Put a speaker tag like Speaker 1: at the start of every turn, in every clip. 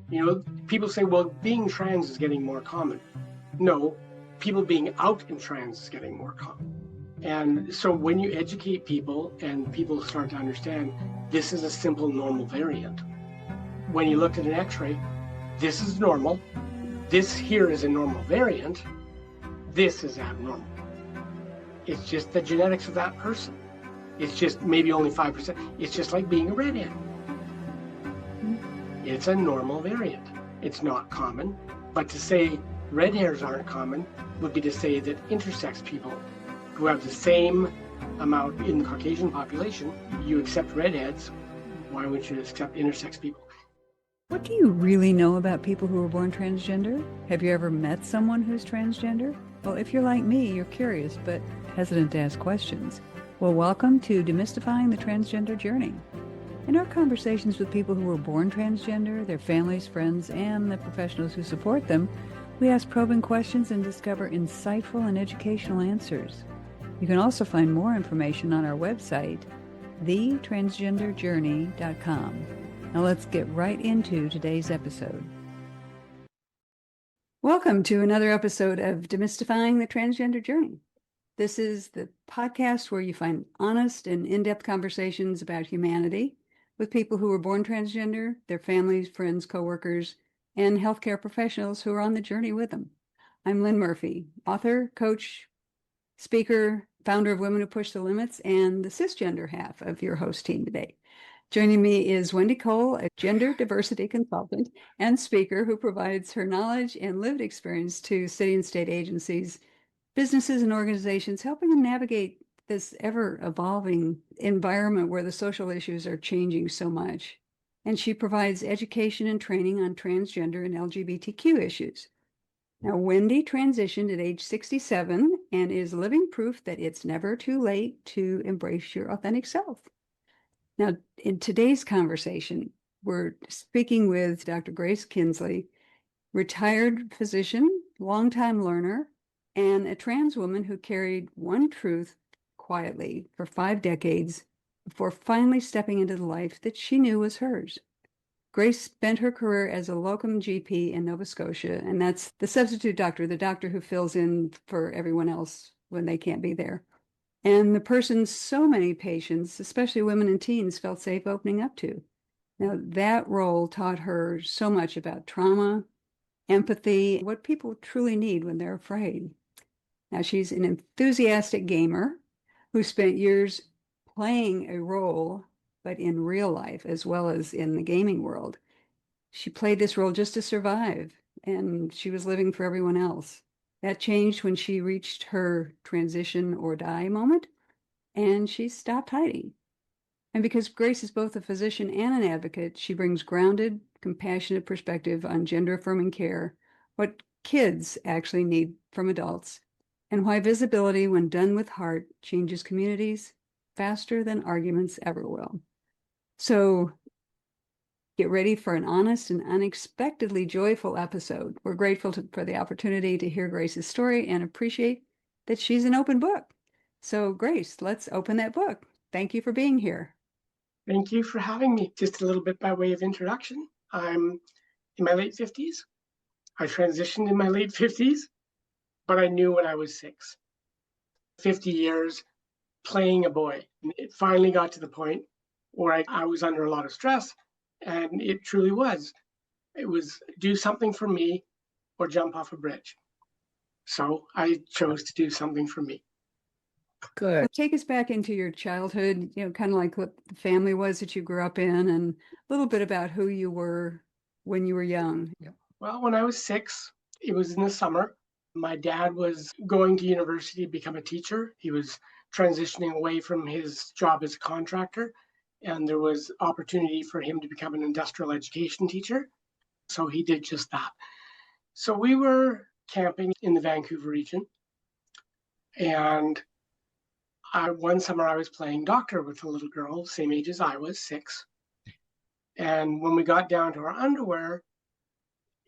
Speaker 1: You know, people say, well, being trans is getting more common. No, people being out in trans is getting more common. And so when you educate people and people start to understand this is a simple normal variant, when you look at an x-ray, this is normal, this here is a normal variant, this is abnormal. It's just the genetics of that person. It's just maybe only 5%. It's just like being a redhead. It's a normal variant. It's not common. But to say red hairs aren't common would be to say that intersex people who have the same amount in the Caucasian population, you accept redheads, why wouldn't you accept intersex people?
Speaker 2: What do you really know about people who were born transgender? Have you ever met someone who's transgender? Well, if you're like me, you're curious but hesitant to ask questions. Well, welcome to Demystifying the Transgender Journey. In our conversations with people who were born transgender, their families, friends, and the professionals who support them, we ask probing questions and discover insightful and educational answers. You can also find more information on our website, thetransgenderjourney.com. Now let's get right into today's episode. Welcome to another episode of Demystifying the Transgender Journey. This is the podcast where you find honest and in-depth conversations about humanity with people who were born transgender, their families, friends, coworkers, and healthcare professionals who are on the journey with them. I'm Lynn Murphy, author, coach, speaker, founder of Women Who Push the Limits, and the cisgender half of your host team today. Joining me is Wendy Cole, a gender diversity consultant and speaker who provides her knowledge and lived experience to city and state agencies, businesses, and organizations, helping them navigate this ever-evolving environment where the social issues are changing so much. And she provides education and training on transgender and LGBTQ issues. Now, Wendy transitioned at age 67 and is living proof that it's never too late to embrace your authentic self. Now, in today's conversation, we're speaking with Dr. Grace Kinsley, retired physician, longtime learner, and a trans woman who carried one truth quietly for 5 decades before finally stepping into the life that she knew was hers. Grace spent her career as a locum GP in Nova Scotia, and that's the substitute doctor, the doctor who fills in for everyone else when they can't be there. And the person so many patients, especially women and teens, felt safe opening up to. Now, that role taught her so much about trauma, empathy, what people truly need when they're afraid. Now, she's an enthusiastic gamer who spent years playing a role, but in real life as well as in the gaming world. She played this role just to survive, and she was living for everyone else. That changed when she reached her transition or die moment, and she stopped hiding. And because Grace is both a physician and an advocate, she brings grounded, compassionate perspective on gender-affirming care, what kids actually need from adults, and why visibility, when done with heart, changes communities faster than arguments ever will. So get ready for an honest and unexpectedly joyful episode. We're grateful for the opportunity to hear Grace's story and appreciate that she's an open book. So Grace, let's open that book. Thank you for being here.
Speaker 1: Thank you for having me. Just a little bit by way of introduction. I'm in my late 50s. I transitioned in my late 50s, but I knew when I was 6. 50 years playing a boy. And it finally got to the point where I was under a lot of stress, and it truly was. It was do something for me or jump off a bridge. So I chose to do something for me.
Speaker 2: Good. Well, take us back into your childhood, kind of like what the family was that you grew up in, and a little bit about who you were when you were young.
Speaker 1: Well, when I was 6, it was in the summer. My dad was going to university to become a teacher. He was transitioning away from his job as a contractor, and there was opportunity for him to become an industrial education teacher. So he did just that. So we were camping in the Vancouver region, and one summer I was playing doctor with a little girl, same age as I was, 6. And when we got down to our underwear,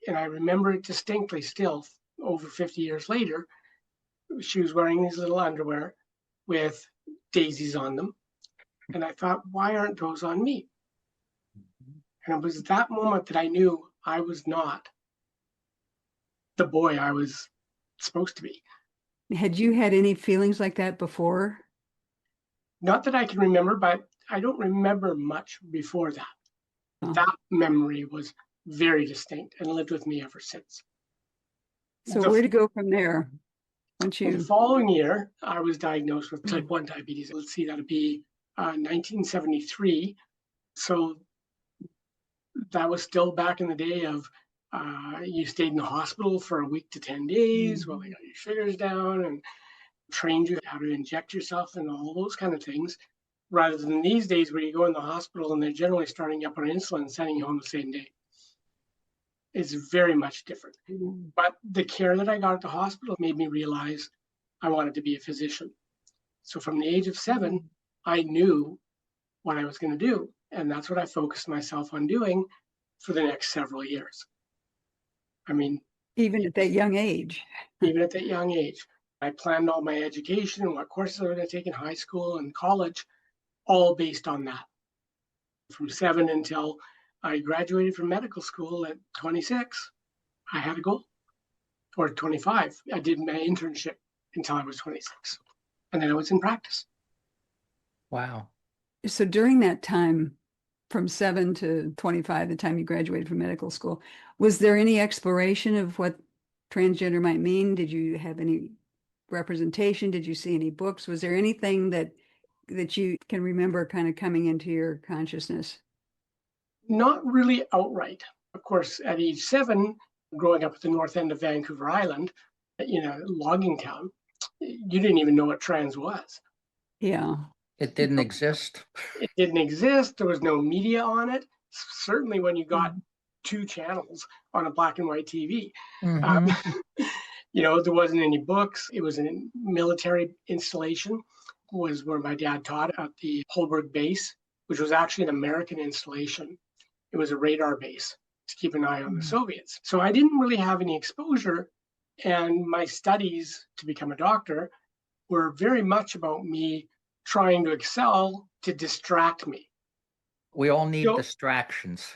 Speaker 1: and I remember it distinctly still, over 50 years later, she was wearing these little underwear with daisies on them. And I thought, why aren't those on me? And it was that moment that I knew I was not the boy I was supposed to be.
Speaker 2: Had you had any feelings like that before?
Speaker 1: Not that I can remember, but I don't remember much before that.
Speaker 2: Oh.
Speaker 1: That memory was very distinct and lived with me ever since.
Speaker 2: So
Speaker 1: The-
Speaker 2: where to go from there? Once
Speaker 1: The
Speaker 2: you,
Speaker 1: following year, I was diagnosed with type 1 diabetes. Let's see, that'd be 1973. So that was still back in the day of you stayed in the hospital for a week to 10 days while they got your sugars down and trained you how to inject yourself and all those kind of things, rather than these days where you go in the hospital and they're generally starting you up on insulin and sending you home the same day. It's very much different. But the care that I got at the hospital made me realize I wanted to be a physician. So from the age of 7, I knew what I was going to do. And that's what I focused myself on doing for the next several years. I mean,
Speaker 2: even at that young age.
Speaker 1: even at that young age, I planned all my education and what courses I was going to take in high school and college, all based on that. From 7 until I graduated from medical school at 26, I had a goal. Or 25, I did my internship until I was 26. And then I was in practice.
Speaker 3: Wow.
Speaker 2: So during that time, from 7 to 25, the time you graduated from medical school, was there any exploration of what transgender might mean? Did you have any representation? Did you see any books? Was there anything that you can remember kind of coming into your consciousness?
Speaker 1: Not really outright. Of course, at age 7, growing up at the north end of Vancouver Island, in a logging town, you didn't even know what trans was.
Speaker 2: Yeah.
Speaker 3: It didn't exist.
Speaker 1: It didn't exist. There was no media on it. Certainly when you got 2 channels on a black and white TV. There wasn't any books. It was a military installation, was where my dad taught at the Holberg base, which was actually an American installation. It was a radar base to keep an eye on the Soviets. So I didn't really have any exposure. And my studies to become a doctor were very much about me trying to excel to distract me.
Speaker 3: We all need distractions.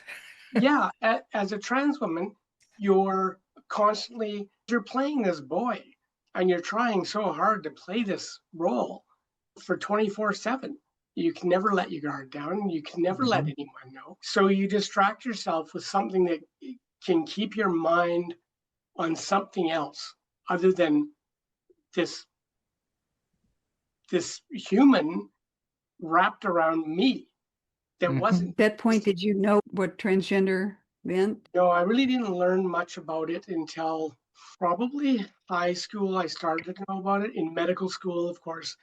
Speaker 1: Yeah, as a trans woman, you're playing this boy and you're trying so hard to play this role for 24/7. You can never let your guard down. You can never let anyone know. So you distract yourself with something that can keep your mind on something else other than this human wrapped around me that wasn't.
Speaker 2: At that point, did you know what transgender meant?
Speaker 1: No, I really didn't learn much about it until probably high school. I started to know about it. In medical school, of course,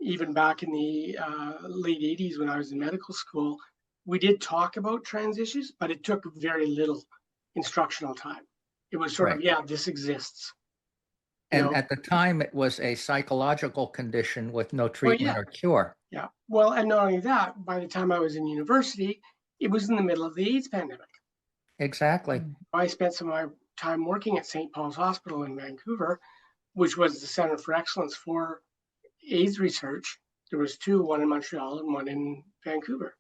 Speaker 1: even back in the late 80s when I was in medical school, we did talk about trans issues, but it took very little instructional time. It was sort of, this exists.
Speaker 3: And at the time, it was a psychological condition with no treatment or cure.
Speaker 1: Yeah. Well, and not only that, by the time I was in university, it was in the middle of the AIDS pandemic.
Speaker 3: Exactly.
Speaker 1: I spent some of my time working at St. Paul's Hospital in Vancouver, which was the Center for Excellence for AIDS research. There was 2, one in Montreal and one in Vancouver.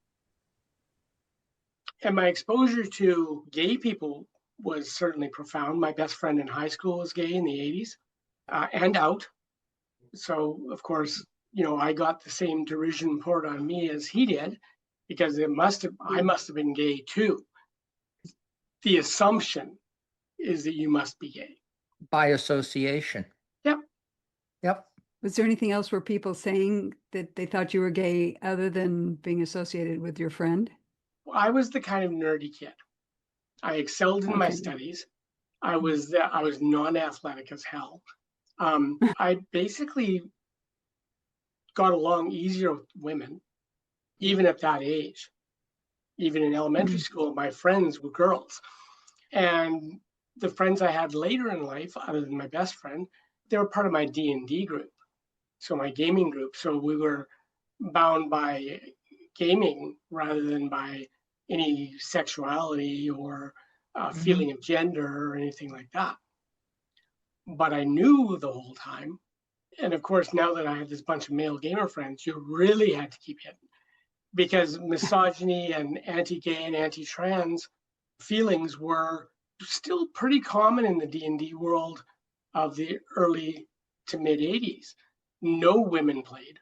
Speaker 1: And my exposure to gay people was certainly profound. My best friend in high school was gay in the 80s and out. So, of course, I got the same derision poured on me as he did, because I must have been gay too. The assumption is that you must be gay.
Speaker 3: By association. Yep.
Speaker 2: Was there anything else were people saying that they thought you were gay other than being associated with your friend?
Speaker 1: I was the kind of nerdy kid. I excelled in my studies. I was non-athletic as hell. I basically got along easier with women, even at that age. Even in elementary school, my friends were girls. And the friends I had later in life, other than my best friend, they were part of my D&D group. So my gaming group. So we were bound by gaming rather than by any sexuality or feeling of gender or anything like that. But I knew the whole time. And of course, now that I had this bunch of male gamer friends, you really had to keep hitting, because misogyny and anti-gay and anti-trans feelings were still pretty common in the D&D world of the early to mid 80s. No women played,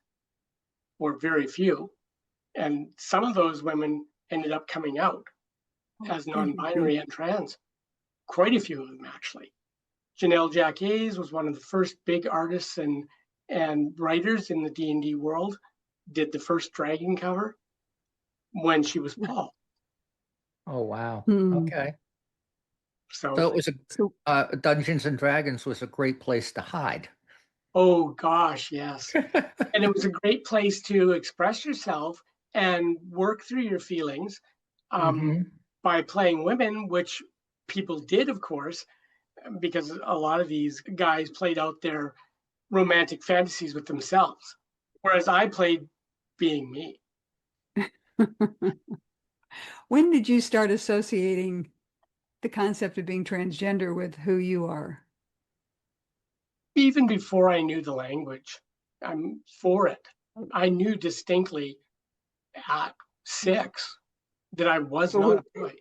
Speaker 1: or very few. And some of those women ended up coming out as non-binary and trans. Quite a few of them, actually. Janelle Jacques was one of the first big artists and writers in the D&D world, did the first dragon cover when she was Paul.
Speaker 3: Oh, wow.
Speaker 2: Hmm.
Speaker 3: Okay.
Speaker 1: So
Speaker 3: it was Dungeons and Dragons was a great place to hide.
Speaker 1: oh gosh, yes. And it was a great place to express yourself and work through your feelings by playing women, which people did, of course, because a lot of these guys played out their romantic fantasies with themselves, whereas I played being me.
Speaker 2: When did you start associating the concept of being transgender with who you are?
Speaker 1: Even before I knew the language, I'm for it. I knew distinctly at 6 that I was not a boy.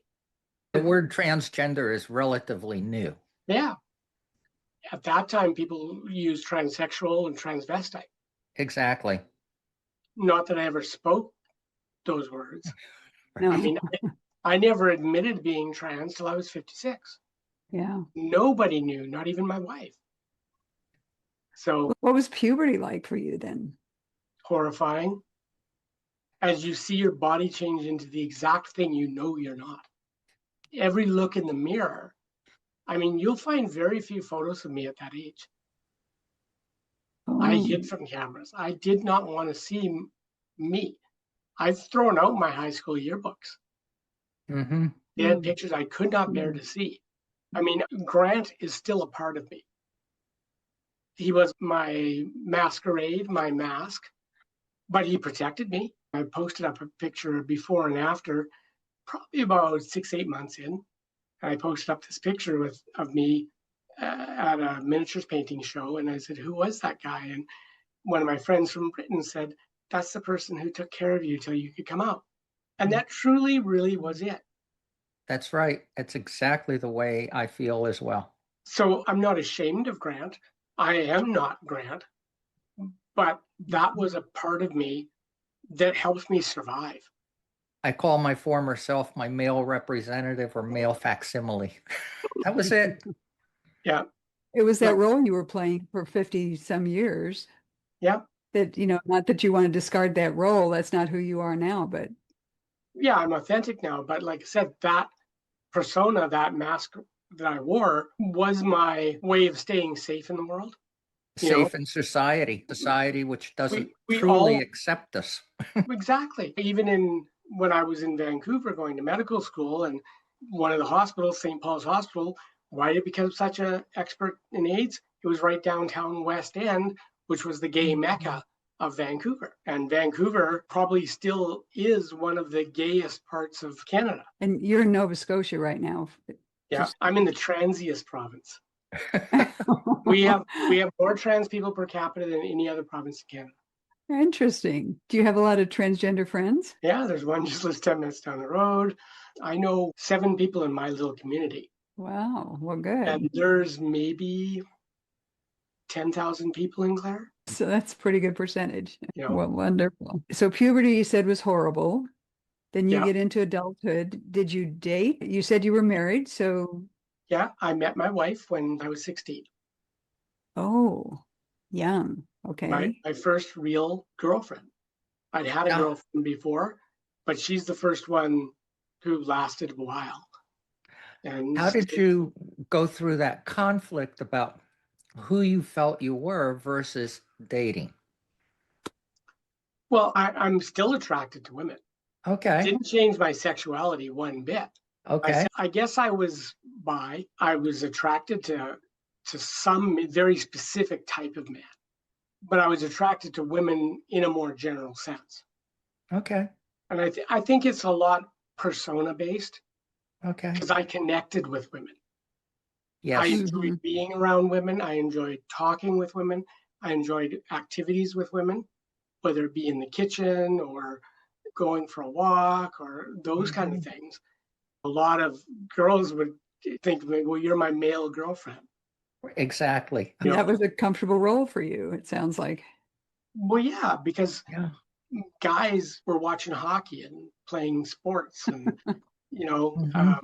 Speaker 3: The word transgender is relatively new.
Speaker 1: Yeah. At that time, people used transsexual and transvestite.
Speaker 3: Exactly.
Speaker 1: Not that I ever spoke those words.
Speaker 2: No.
Speaker 1: I mean, I never admitted being trans till I was 56.
Speaker 2: Yeah.
Speaker 1: Nobody knew, not even my wife. So
Speaker 2: what was puberty like for you then?
Speaker 1: Horrifying. As you see your body change into the exact thing you know you're not. Every look in the mirror. I mean, you'll find very few photos of me at that age. I hid from cameras. I did not want to see me. I've thrown out my high school yearbooks. They had pictures I could not bear to see. I mean, Grant is still a part of me. He was my masquerade, my mask, but he protected me. I posted up a picture before and after, probably about 6-8 months in. And I posted up this picture of me at a miniatures painting show. And I said, who was that guy? And one of my friends from Britain said, that's the person who took care of you till you could come out. And that truly, really was it.
Speaker 3: That's right. That's exactly the way I feel as well.
Speaker 1: So I'm not ashamed of Grant. I am not Grant. But that was a part of me that helps me survive.
Speaker 3: I call my former self my male representative or male facsimile. That was it.
Speaker 1: Yeah.
Speaker 2: It was that role you were playing for 50 some years.
Speaker 1: Yeah.
Speaker 2: That, not that you want to discard that role. That's not who you are now, but.
Speaker 1: Yeah, I'm authentic now. But like I said, that persona, that mask that I wore was my way of staying safe in the world.
Speaker 3: Safe in society which doesn't
Speaker 1: we
Speaker 3: truly
Speaker 1: all
Speaker 3: accept us.
Speaker 1: Exactly. Even when I was in Vancouver going to medical school, and one of the hospitals, St. Paul's Hospital, why did it become such an expert in AIDS? It was right downtown West End, which was the gay mecca of Vancouver. And Vancouver probably still is one of the gayest parts of Canada.
Speaker 2: And you're in Nova Scotia right now.
Speaker 1: Yeah, I'm in the transiest province. we have more trans people per capita than any other province in Canada.
Speaker 2: Interesting. Do you have a lot of transgender friends?
Speaker 1: Yeah, there's one just lives 10 minutes down the road. I know 7 people in my little community.
Speaker 2: Wow, well, good.
Speaker 1: And there's maybe 10,000 people in Clare.
Speaker 2: So that's a pretty good percentage.
Speaker 1: Yeah.
Speaker 2: Well, wonderful. So puberty, you said, was horrible. Then you get into adulthood. Did you date? You said you were married, so.
Speaker 1: Yeah, I met my wife when I was 16.
Speaker 2: Oh, young. Okay.
Speaker 1: My first real girlfriend. I'd had a girlfriend before, but she's the first one who lasted a while. And
Speaker 3: how did you go through that conflict about who you felt you were versus dating?
Speaker 1: Well, I'm still attracted to women.
Speaker 3: Okay.
Speaker 1: Didn't change my sexuality one bit.
Speaker 3: Okay.
Speaker 1: I guess I was bi. I was attracted to some very specific type of man, but I was attracted to women in a more general sense.
Speaker 3: Okay.
Speaker 1: And I think it's a lot persona based.
Speaker 3: Okay.
Speaker 1: Because I connected with women.
Speaker 3: Yes.
Speaker 1: I enjoyed being around women. I enjoyed talking with women. I enjoyed activities with women, whether it be in the kitchen or going for a walk or those kind of things. A lot of girls would think, well, you're my male girlfriend.
Speaker 3: Exactly.
Speaker 1: You
Speaker 2: That
Speaker 1: know?
Speaker 2: was a comfortable role for you, it sounds like.
Speaker 1: Well, yeah, because
Speaker 3: Yeah.
Speaker 1: guys were watching hockey and playing sports and,
Speaker 3: Mhm.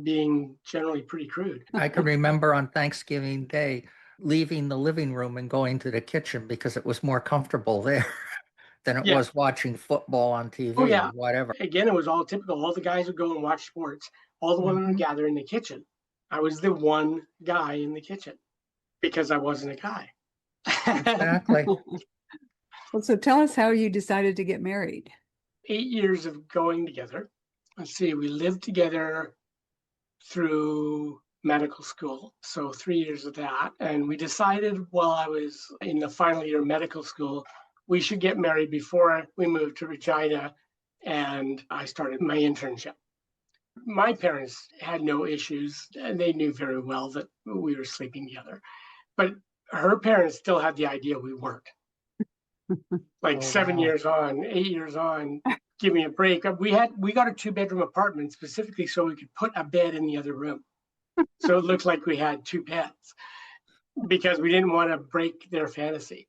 Speaker 1: being generally pretty crude.
Speaker 3: I can remember on Thanksgiving Day leaving the living room and going to the kitchen because it was more comfortable there than it
Speaker 1: Yeah.
Speaker 3: was watching football on
Speaker 1: Oh,
Speaker 3: TV or
Speaker 1: yeah.
Speaker 3: whatever.
Speaker 1: Again, it was all typical. All the guys would go and watch sports. All the women would
Speaker 3: Mhm.
Speaker 1: gather in the kitchen. I was the one guy in the kitchen because I wasn't a guy.
Speaker 3: Exactly.
Speaker 2: Well, so tell us how you decided to get married.
Speaker 1: 8 years of going together. Let's see, we lived together through medical school. So 3 years of that. And we decided while I was in the final year of medical school, we should get married before we moved to Regina and I started my internship. My parents had no issues and they knew very well that we were sleeping together. But her parents still had the idea we weren't. Like
Speaker 3: Oh,
Speaker 1: 7 years on, 8 years on, give me a break. We got a 2-bedroom apartment specifically so we could put a bed in the other room. So it looked like we had 2 beds because we didn't want to break their fantasy.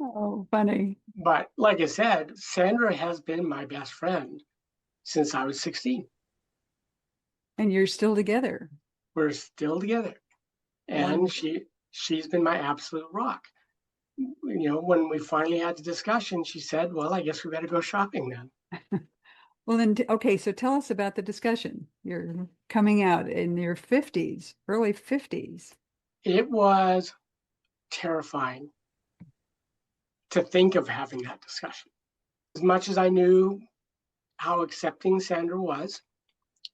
Speaker 2: Oh, funny.
Speaker 1: But like I said, Sandra has been my best friend since I was 16.
Speaker 2: And you're still together.
Speaker 1: We're still together. And
Speaker 2: Wonderful.
Speaker 1: she's been my absolute rock. When we finally had the discussion, she said, well, I guess we better go shopping then.
Speaker 2: Well, then, okay, so tell us about the discussion. You're coming out in your 50s, early 50s.
Speaker 1: It was terrifying to think of having that discussion. As much as I knew how accepting Sandra was,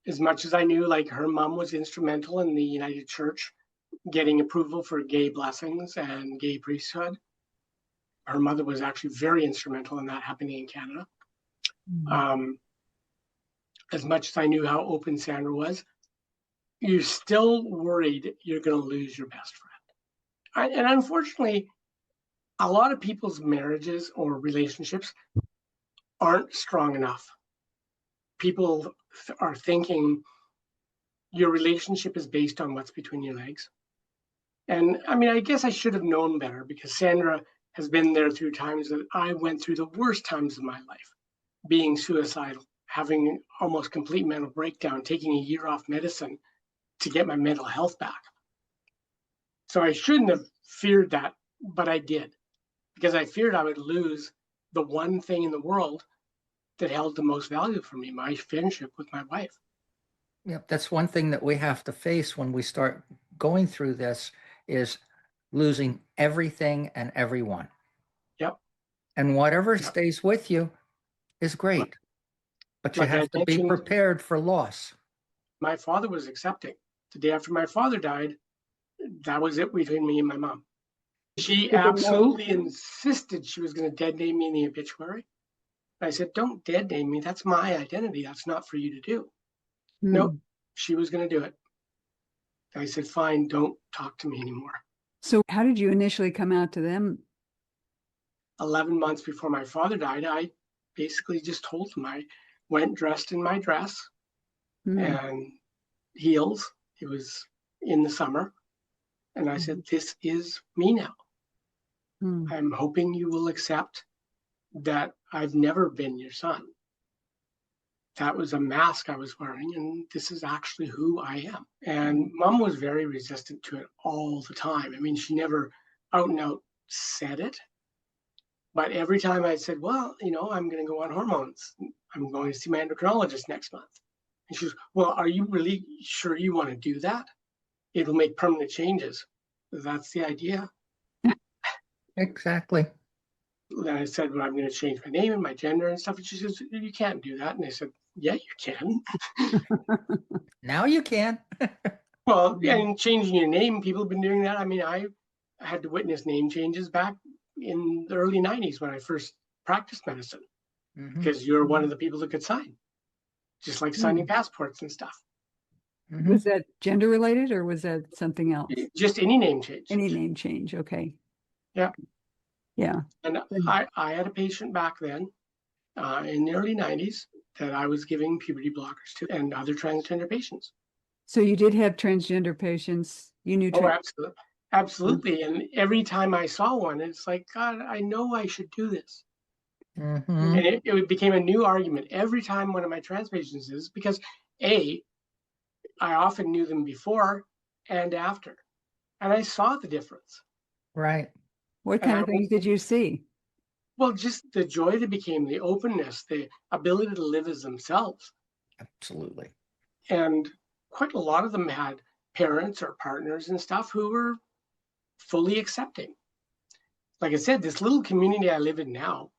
Speaker 1: as much as I knew like her mom was instrumental in the United Church getting approval for gay blessings and gay priesthood. Her mother was actually very instrumental in that happening in Canada. Um, as much as I knew how open Sandra was, you're still worried you're going to lose your best friend. And unfortunately, a lot of people's marriages or relationships aren't strong enough. People are thinking your relationship is based on what's between your legs. And I mean, I guess I should have known better because Sandra has been there through times that I went through the worst times of my life, being suicidal, having almost complete mental breakdown, taking a year off medicine to get my mental health back. So I shouldn't have feared that, but I did because I feared I would lose the one thing in the world that held the most value for me, my friendship with my wife.
Speaker 3: Yep, that's one thing that we have to face when we start going through this is losing everything and everyone.
Speaker 1: Yep.
Speaker 3: And whatever stays with you is great, but you
Speaker 1: Like I
Speaker 3: have to be
Speaker 1: mentioned,
Speaker 3: prepared for loss.
Speaker 1: my father was accepting. The day after my father died, that was it between me and my mom. She absolutely insisted she was going to dead name me in the obituary. I said, don't dead name me. That's my identity. That's not for you to do. Nope, she was going to do it. I said, fine, don't talk to me anymore.
Speaker 2: So how did you initially come out to them?
Speaker 1: 11 months before my father died, I basically just told him I went dressed in my dress and heels. It was in the summer. And I said, this is me now. I'm hoping you will accept that I've never been your son. That was a mask I was wearing, and this is actually who I am. And mom was very resistant to it all the time. I mean, she never out and out said it. But every time I said, well, I'm going to go on hormones. I'm going to see my endocrinologist next month. And she was, well, are you really sure you want to do that? It'll make permanent changes. That's the idea.
Speaker 3: Exactly.
Speaker 1: Then I said, well, I'm going to change my name and my gender and stuff. And she says, you can't do that. And I said, yeah, you can.
Speaker 3: Now you can.
Speaker 1: Well, and changing your name, people have been doing that. I mean, I had to witness name changes back in the early 90s when I first practiced medicine, because you're one of the people that could sign, just like signing passports and stuff.
Speaker 2: Was that gender related or was that something else?
Speaker 1: Just any name change.
Speaker 2: Any name change. Okay.
Speaker 1: Yeah.
Speaker 2: Yeah.
Speaker 1: And I had a patient back then in the early 90s that I was giving puberty blockers to and other transgender patients.
Speaker 2: So you did have transgender patients. You knew.
Speaker 1: Oh, absolutely. Absolutely. And every time I saw one, it's like, God, I know I should do this.
Speaker 3: Mm-hmm.
Speaker 1: And it became a new argument every time one of my trans patients is because I often knew them before and after, and I saw the difference.
Speaker 3: Right.
Speaker 2: What kind of things did you see?
Speaker 1: Well, just the joy that became, the openness, the ability to live as themselves.
Speaker 3: Absolutely.
Speaker 1: And quite a lot of them had parents or partners and stuff who were fully accepting. Like I said, this little community I live in now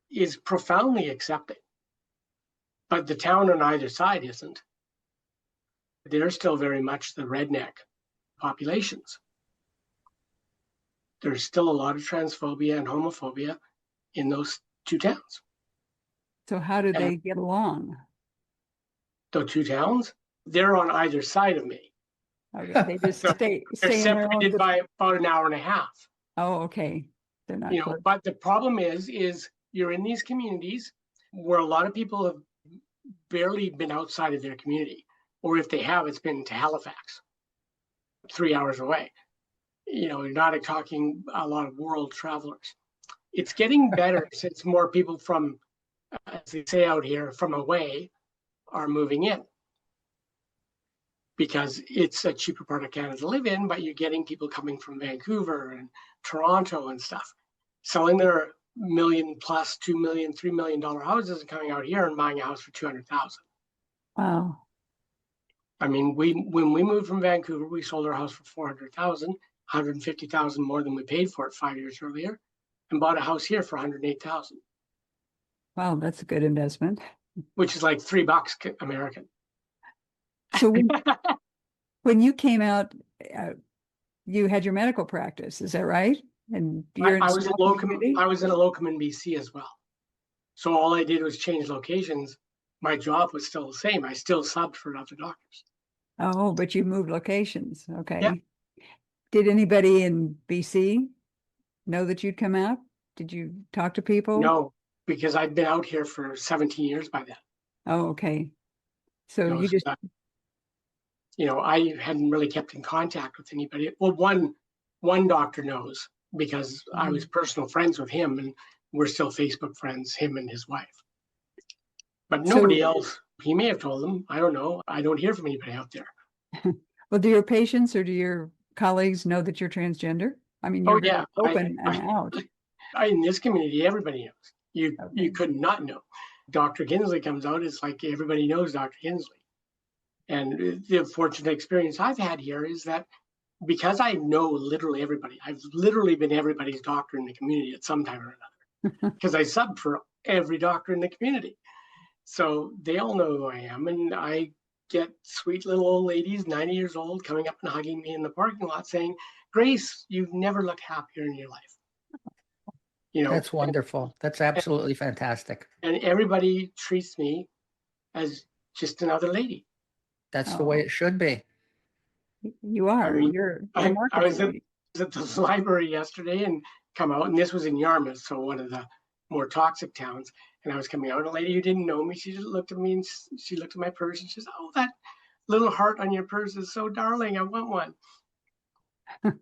Speaker 1: is profoundly accepting, but the town on either side isn't. They're still very much the redneck populations. There's still a lot of transphobia and homophobia in those two towns.
Speaker 2: So how do they get along?
Speaker 1: The two towns, they're on either side of me.
Speaker 2: Okay, they just
Speaker 1: So
Speaker 2: stay
Speaker 1: they're
Speaker 2: in their own.
Speaker 1: separated by about an hour and a half.
Speaker 2: Oh, okay. They're not close.
Speaker 1: But the problem is you're in these communities where a lot of people have barely been outside of their community, or if they have, it's been to Halifax, 3 hours away. You're not talking a lot of world travelers. It's getting better since more people from, as they say out here, from away are moving in, because it's a cheaper part of Canada to live in, but you're getting people coming from Vancouver and Toronto and stuff, selling their $1 million plus, $2 million, $3 million houses and coming out here and buying a house for $200,000.
Speaker 2: Wow.
Speaker 1: I mean, when we moved from Vancouver, we sold our house for $400,000, $150,000 more than we paid for it 5 years earlier, and bought a house here for $108,000.
Speaker 2: Wow, that's a good investment.
Speaker 1: Which is like $3 American.
Speaker 2: So when you came out, you had your medical practice, is that right? And you're
Speaker 1: I was in a locum in BC as well. So all I did was change locations. My job was still the same. I still subbed for other doctors.
Speaker 2: Oh, but you moved locations. Okay.
Speaker 1: Yeah.
Speaker 2: Did anybody in BC know that you'd come out? Did you talk to people?
Speaker 1: No, because I'd been out here for 17 years by then.
Speaker 2: Oh, okay. So you just...
Speaker 1: I hadn't really kept in contact with anybody. Well, one doctor knows because I was personal friends with him, and we're still Facebook friends, him and his wife. But nobody else. He may have told them. I don't know. I don't hear from anybody out there.
Speaker 2: Well, do your patients or do your colleagues know that you're transgender? I mean, you're open and out.
Speaker 1: In this community, everybody knows. You could not know. Dr. Kinsley comes out, it's like everybody knows Dr. Kinsley. And the fortunate experience I've had here is that because I know literally everybody, I've literally been everybody's doctor in the community at some time or another, because I subbed for every doctor in the community. So they all know who I am, and I get sweet little old ladies, 90 years old, coming up and hugging me in the parking lot saying, Grace, you've never looked happier in your life.
Speaker 3: That's wonderful. That's absolutely fantastic.
Speaker 1: And everybody treats me as just another lady.
Speaker 3: That's the way it should be.
Speaker 2: You are.
Speaker 1: I mean,
Speaker 2: you're
Speaker 1: I was at the library yesterday and come out, and this was in Yarmouth, so one of the more toxic towns. And I was coming out, and a lady who didn't know me, she just looked at me and she looked at my purse and she says, "Oh, that little heart on your purse is so darling. I want one."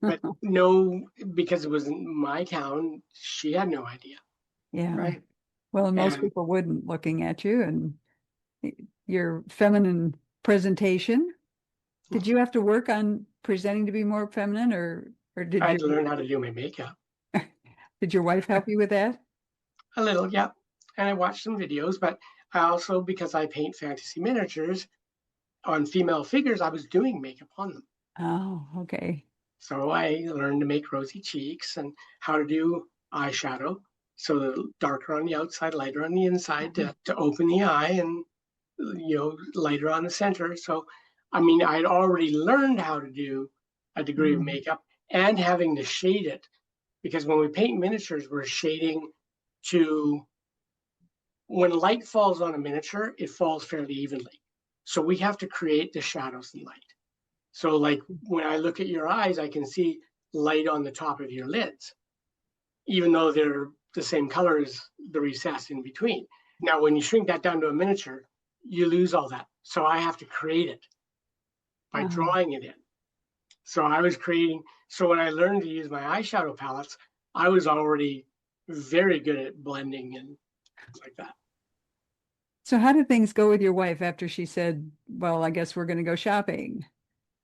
Speaker 1: But no, because it was in my town, she had no idea.
Speaker 2: Yeah.
Speaker 3: Right.
Speaker 2: Well, most people wouldn't, looking at you and your feminine presentation. Did you have to work on presenting to be more feminine, or did
Speaker 1: I had to learn how to do my makeup?
Speaker 2: Did your wife help you with that?
Speaker 1: A little, yeah. And I watched some videos, but I also, because I paint fantasy miniatures on female figures, I was doing makeup on them.
Speaker 2: Oh, okay.
Speaker 1: So I learned to make rosy cheeks and how to do eyeshadow. So the darker on the outside, lighter on the inside to open the eye, and lighter on the center. So, I mean, I'd already learned how to do a degree of makeup and having to shade it, because when we paint miniatures, we're shading to, when light falls on a miniature, it falls fairly evenly. So we have to create the shadows and light. So like when I look at your eyes, I can see light on the top of your lids, even though they're the same color as the recess in between. Now, when you shrink that down to a miniature, you lose all that. So I have to create it by drawing it in. So I was creating, so when I learned to use my eyeshadow palettes, I was already very good at blending and things like that.
Speaker 2: So how did things go with your wife after she said, well, I guess we're going to go shopping?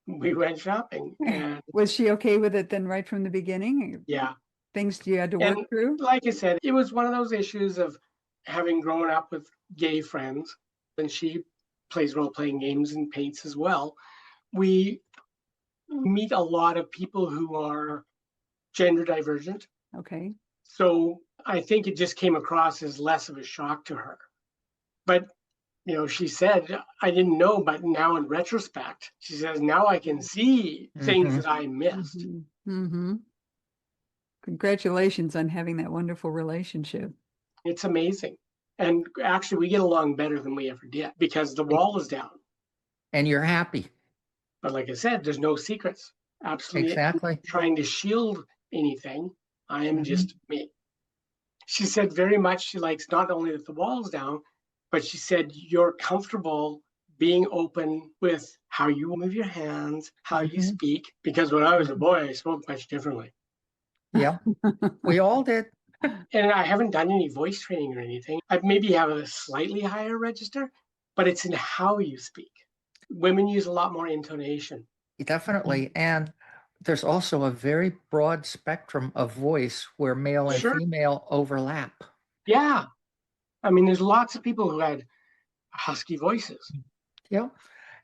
Speaker 1: We went shopping, and
Speaker 2: Was she okay with it then right from the beginning?
Speaker 1: yeah.
Speaker 2: Things you had to work
Speaker 1: And
Speaker 2: through?
Speaker 1: like I said, it was one of those issues of having grown up with gay friends, and she plays role-playing games and paints as well. We meet a lot of people who are gender divergent.
Speaker 2: Okay.
Speaker 1: So I think it just came across as less of a shock to her. But, she said, I didn't know, but now in retrospect, she says, now I can see things that I missed.
Speaker 2: Mm-hmm. Congratulations on having that wonderful relationship.
Speaker 1: It's amazing. And actually, we get along better than we ever did because the wall is down.
Speaker 3: And you're happy.
Speaker 1: But like I said, there's no secrets. Absolutely.
Speaker 3: Exactly.
Speaker 1: Trying to shield anything. I am just me. She said very much she likes not only that the wall's down, but she said you're comfortable being open with how you move your hands, how you speak. Because when I was a boy, I spoke much differently.
Speaker 3: Yeah, we all did.
Speaker 1: And I haven't done any voice training or anything. I maybe have a slightly higher register, but it's in how you speak. Women use a lot more intonation.
Speaker 3: Definitely. And there's also a very broad spectrum of voice where male and female overlap.
Speaker 1: Yeah. I mean, there's lots of people who had husky voices.
Speaker 3: Yeah.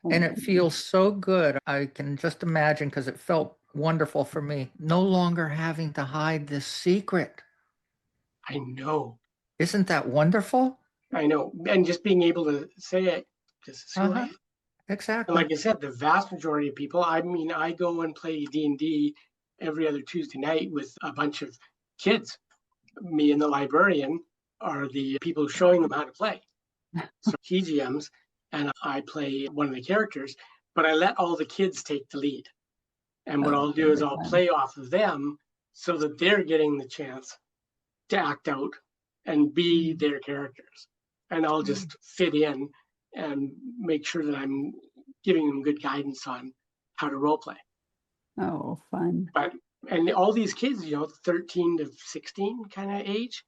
Speaker 3: And it feels so good. I can just imagine, because it felt wonderful for me, no longer having to hide this secret.
Speaker 1: I know.
Speaker 3: Isn't that wonderful?
Speaker 1: I know. And just being able to say it, this is who I am.
Speaker 3: Exactly.
Speaker 1: And like I said, the vast majority of people, I mean, I go and play D&D every other Tuesday night with a bunch of kids. Me and the librarian are the people showing them how to play. So he GMs, and I play one of the characters, but I let all the kids take the lead. And what I'll do is I'll play off of them so that they're getting the chance to act out and be their characters. And I'll just fit in and make sure that I'm giving them good guidance on how to role play.
Speaker 2: Oh, fun.
Speaker 1: And all these kids, 13 to 16 kind of age,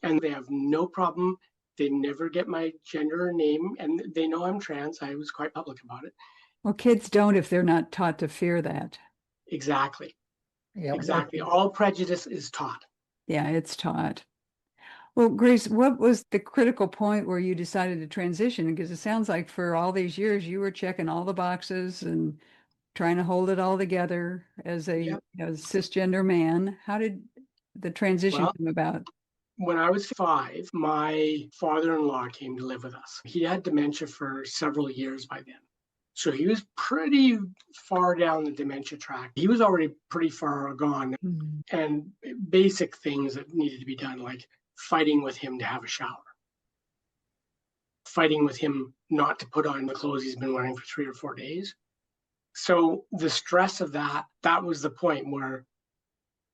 Speaker 1: and they have no problem. They never get my gender or name, and they know I'm trans. I was quite public about it.
Speaker 2: Well, kids don't if they're not taught to fear that.
Speaker 1: Exactly.
Speaker 3: Yep.
Speaker 1: Exactly. All prejudice is taught.
Speaker 2: Yeah, it's taught. Well, Grace, what was the critical point where you decided to transition? Because it sounds like for all these years you were checking all the boxes and trying to hold it all together as a cisgender man. How did the transition come about?
Speaker 1: When I was 5, my father-in-law came to live with us. He had dementia for several years by then. So he was pretty far down the dementia track. He was already pretty far gone. And basic things that needed to be done, like fighting with him to have a shower, fighting with him not to put on the clothes he's been wearing for 3 or 4 days. So the stress of that was the point where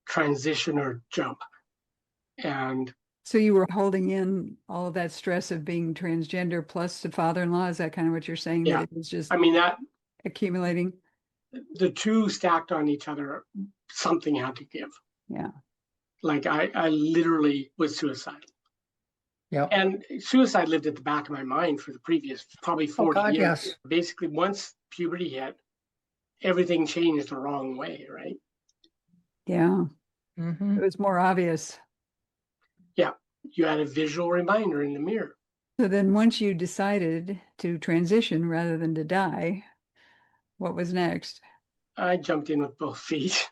Speaker 1: transition or jump. And
Speaker 2: so you were holding in all of that stress of being transgender plus the father-in-law. Is that kind of what you're saying?
Speaker 1: Yeah.
Speaker 2: That it was just
Speaker 1: that
Speaker 2: accumulating?
Speaker 1: The two stacked on each other, something had to give.
Speaker 2: Yeah.
Speaker 1: Like I literally was suicidal.
Speaker 3: Yeah.
Speaker 1: And suicide lived at the back of my mind for the previous probably 40 years.
Speaker 3: Yes.
Speaker 1: Basically, once puberty hit, everything changed the wrong way, right?
Speaker 2: Yeah. It was more obvious.
Speaker 1: Yeah. You had a visual reminder in the mirror.
Speaker 2: So then once you decided to transition rather than to die, what was next?
Speaker 1: I jumped in with both feet.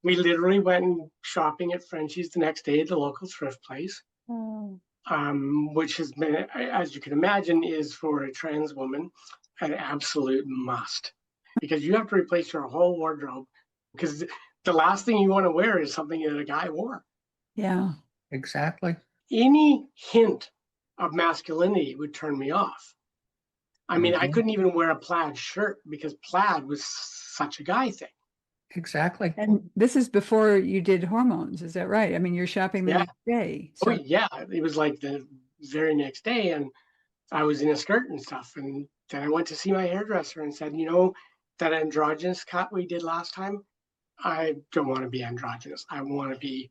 Speaker 1: We literally went shopping at Frenchie's the next day at the local thrift place, which has been, as you can imagine, is for a trans woman an absolute must, because you have to replace your whole wardrobe, because the last thing you want to wear is something that a guy wore.
Speaker 2: Yeah.
Speaker 3: Exactly.
Speaker 1: Any hint of masculinity would turn me off. I mean, I couldn't even wear a plaid shirt because plaid was such a guy thing.
Speaker 3: Exactly.
Speaker 2: And this is before you did hormones, is that right? I mean, you're shopping the
Speaker 1: Yeah.
Speaker 2: next day.
Speaker 1: Oh,
Speaker 2: So
Speaker 1: yeah. It was like the very next day, and I was in a skirt and stuff. And then I went to see my hairdresser and said, that androgynous cut we did last time, I don't want to be androgynous. I want to be,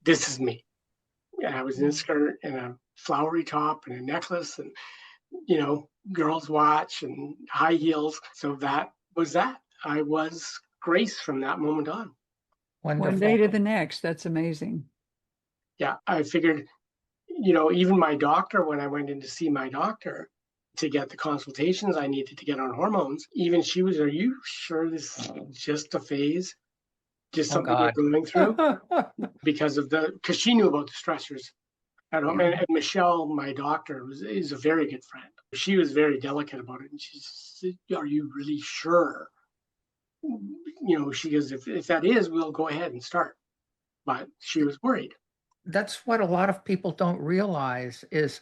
Speaker 1: this is me. And I was in a skirt and a flowery top and a necklace and, girls' watch and high heels. So that was that. I was Grace from that moment on.
Speaker 2: one day
Speaker 3: Wonderful.
Speaker 2: to the next, that's amazing.
Speaker 1: Yeah, I figured, even my doctor, when I went in to see my doctor to get the consultations I needed to get on hormones, even she was, are you sure this is just a phase? Just
Speaker 3: Oh,
Speaker 1: something you're
Speaker 3: God.
Speaker 1: going through? Because she knew about the stressors at home.
Speaker 2: Yeah.
Speaker 1: And Michelle, my doctor, is a very good friend. She was very delicate about it. And she said, are you really sure? She goes, if that is, we'll go ahead and start. But she was worried.
Speaker 3: That's what a lot of people don't realize is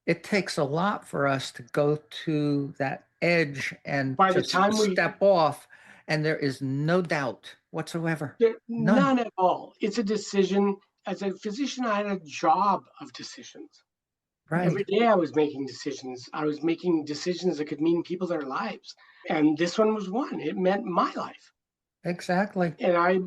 Speaker 3: it takes a lot for us to go to that edge and
Speaker 1: By the
Speaker 3: just
Speaker 1: time we
Speaker 3: step off, and there is no doubt whatsoever. None.
Speaker 1: None at all. It's a decision. As a physician, I had a job of decisions. Every
Speaker 3: Right.
Speaker 1: day I was making decisions. I was making decisions that could mean people their lives. And this one was one. It meant my life.
Speaker 3: Exactly.
Speaker 1: And I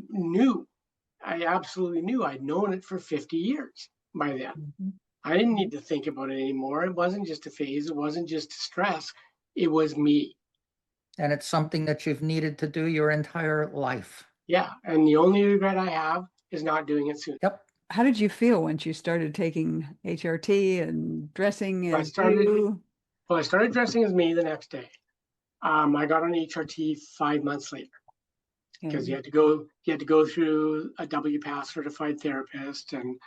Speaker 1: absolutely knew. I'd known it for 50 years by then.
Speaker 2: Mhm.
Speaker 1: I didn't need to think about it anymore. It wasn't just a phase. It wasn't just stress. It was me.
Speaker 3: And it's something that you've needed to do your entire life.
Speaker 1: Yeah. And the only regret I have is not doing it sooner.
Speaker 3: Yep.
Speaker 2: How did you feel once you started taking HRT and dressing
Speaker 1: I
Speaker 2: as
Speaker 1: started-
Speaker 2: you?
Speaker 1: Well, I started dressing as me the next day. I got on HRT 5 months later because you had to go through a WPATH certified therapist and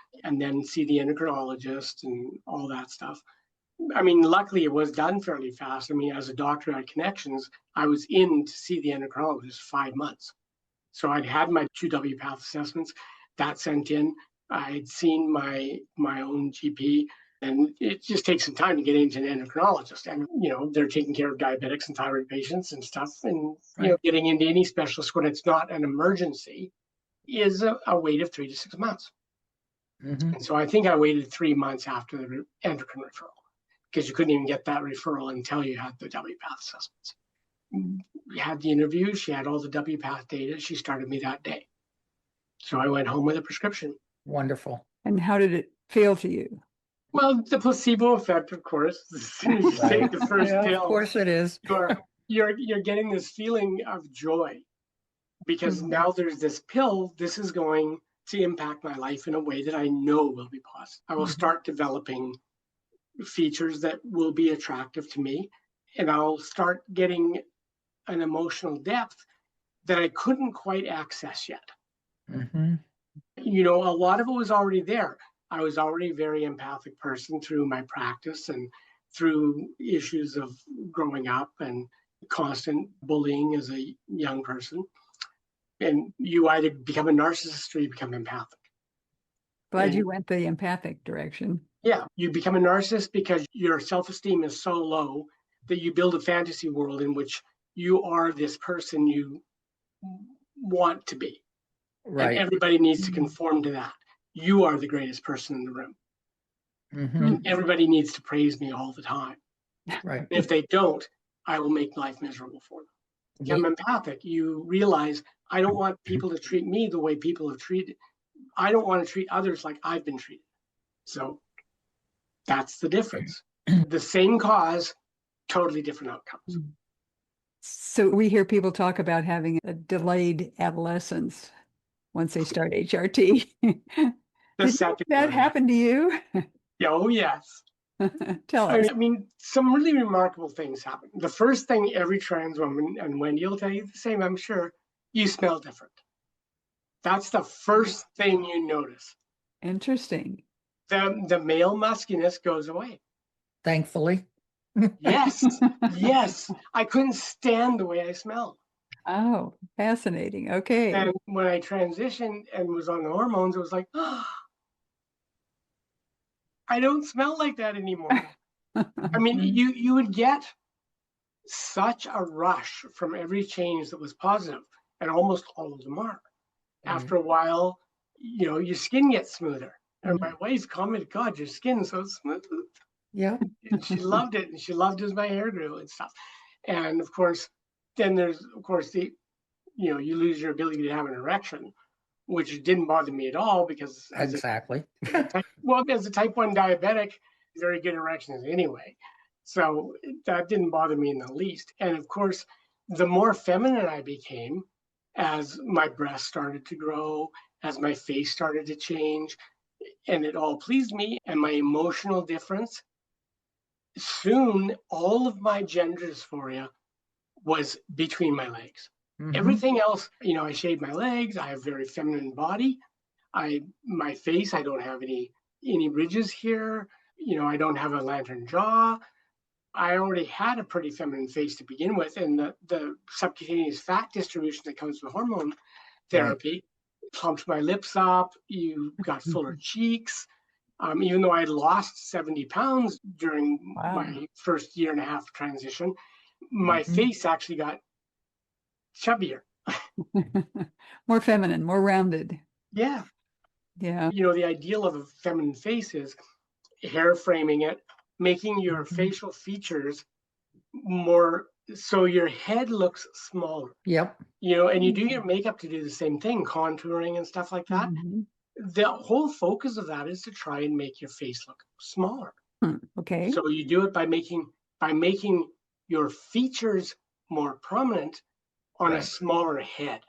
Speaker 1: then see the endocrinologist and all that stuff. I mean, luckily it was done fairly fast. I mean, as a doctor at Connections, I was in to see the endocrinologist 5 months. So I'd had my 2 WPATH assessments that sent in. I'd seen my own GP, and it just takes some time to get into an endocrinologist. And, they're taking care of diabetics and thyroid patients and stuff. And, getting into any specialist when it's not an emergency is a wait of 3 to 6 months.
Speaker 3: Mm-hmm.
Speaker 1: And so I think I waited 3 months after the endocrine referral because you couldn't even get that referral until you had the WPATH assessments. We had the interview. She had all the WPATH data. She started me that day. So I went home with a prescription.
Speaker 3: Wonderful.
Speaker 2: And how did it feel to you?
Speaker 1: Well, the placebo effect, of course. As soon as you take the first
Speaker 3: Yeah,
Speaker 1: pill,
Speaker 3: of course it is.
Speaker 1: you're getting this feeling of joy because
Speaker 2: Mhm.
Speaker 1: now there's this pill. This is going to impact my life in a way that I know will be positive. I will start developing features that will be attractive to me, and I'll start getting an emotional depth that I couldn't quite access yet.
Speaker 3: Mm-hmm.
Speaker 1: A lot of it was already there. I was already a very empathic person through my practice and through issues of growing up and constant bullying as a young person. And you either become a narcissist or you become empathic.
Speaker 2: Glad you went the empathic direction.
Speaker 1: Yeah, you become a narcissist because your self-esteem is so low that you build a fantasy world in which you are this person you want to be.
Speaker 3: Right.
Speaker 1: And everybody needs to conform to that. You are the greatest person in the room.
Speaker 3: Mm-hmm.
Speaker 1: And everybody needs to praise me all the time.
Speaker 3: Right.
Speaker 1: And if they don't, I will make life miserable for them. Become empathic. You realize I don't want people to treat me the way people have treated. I don't want to treat others like I've been treated. So that's the difference. The same cause, totally different outcomes.
Speaker 2: So we hear people talk about having a delayed adolescence once they start HRT. Did
Speaker 1: second
Speaker 2: that
Speaker 1: one.
Speaker 2: happen to you?
Speaker 1: Yeah, oh, yes.
Speaker 2: Tell us.
Speaker 1: I mean, some really remarkable things happen. The first thing every trans woman, and Wendy will tell you the same, I'm sure, you smell different. That's the first thing you notice.
Speaker 2: Interesting.
Speaker 1: The male muskiness goes away.
Speaker 3: Thankfully.
Speaker 1: Yes, yes. I couldn't stand the way I smelled.
Speaker 2: Oh, fascinating. Okay.
Speaker 1: And when I transitioned and was on the hormones, it was like, oh, I don't smell like that anymore. I mean, you would get such a rush from every change that was positive. and almost all of them are.
Speaker 3: Mhm.
Speaker 1: After a while, your skin gets smoother. And
Speaker 3: Mhm.
Speaker 1: my wife commented, God, your skin's so smooth.
Speaker 3: Yeah.
Speaker 1: And she loved it. And she loved as my hair grew and stuff. And of course, then there's, of course, you lose your ability to have an erection, which didn't bother me at all because
Speaker 3: Exactly.
Speaker 1: as a type 1 diabetic, very good erections anyway. So that didn't bother me in the least. And of course, the more feminine I became, as my breasts started to grow, as my face started to change, and it all pleased me, and my emotional difference, soon all of my gender dysphoria was between my legs.
Speaker 3: Mhm.
Speaker 1: Everything else, I shaved my legs, I have a very feminine body. My face, I don't have any ridges here. I don't have a lantern jaw. I already had a pretty feminine face to begin with, and the subcutaneous fat distribution that comes with hormone therapy plumped my lips up. You got fuller cheeks. Even though I had lost 70 pounds during my first year and a half transition, my
Speaker 3: Mhm.
Speaker 1: face actually got chubbier.
Speaker 2: More feminine, more rounded.
Speaker 1: Yeah.
Speaker 2: Yeah.
Speaker 1: The ideal of a feminine face is hair framing it, making your
Speaker 3: Mhm.
Speaker 1: facial features more so your head looks smaller.
Speaker 3: Yep.
Speaker 1: And you do your makeup to do the same thing, contouring and stuff like that.
Speaker 2: Mhm.
Speaker 1: The whole focus of that is to try and make your face look smaller.
Speaker 2: Okay.
Speaker 1: So you do it by making your features more prominent on a
Speaker 3: Right.
Speaker 1: smaller head.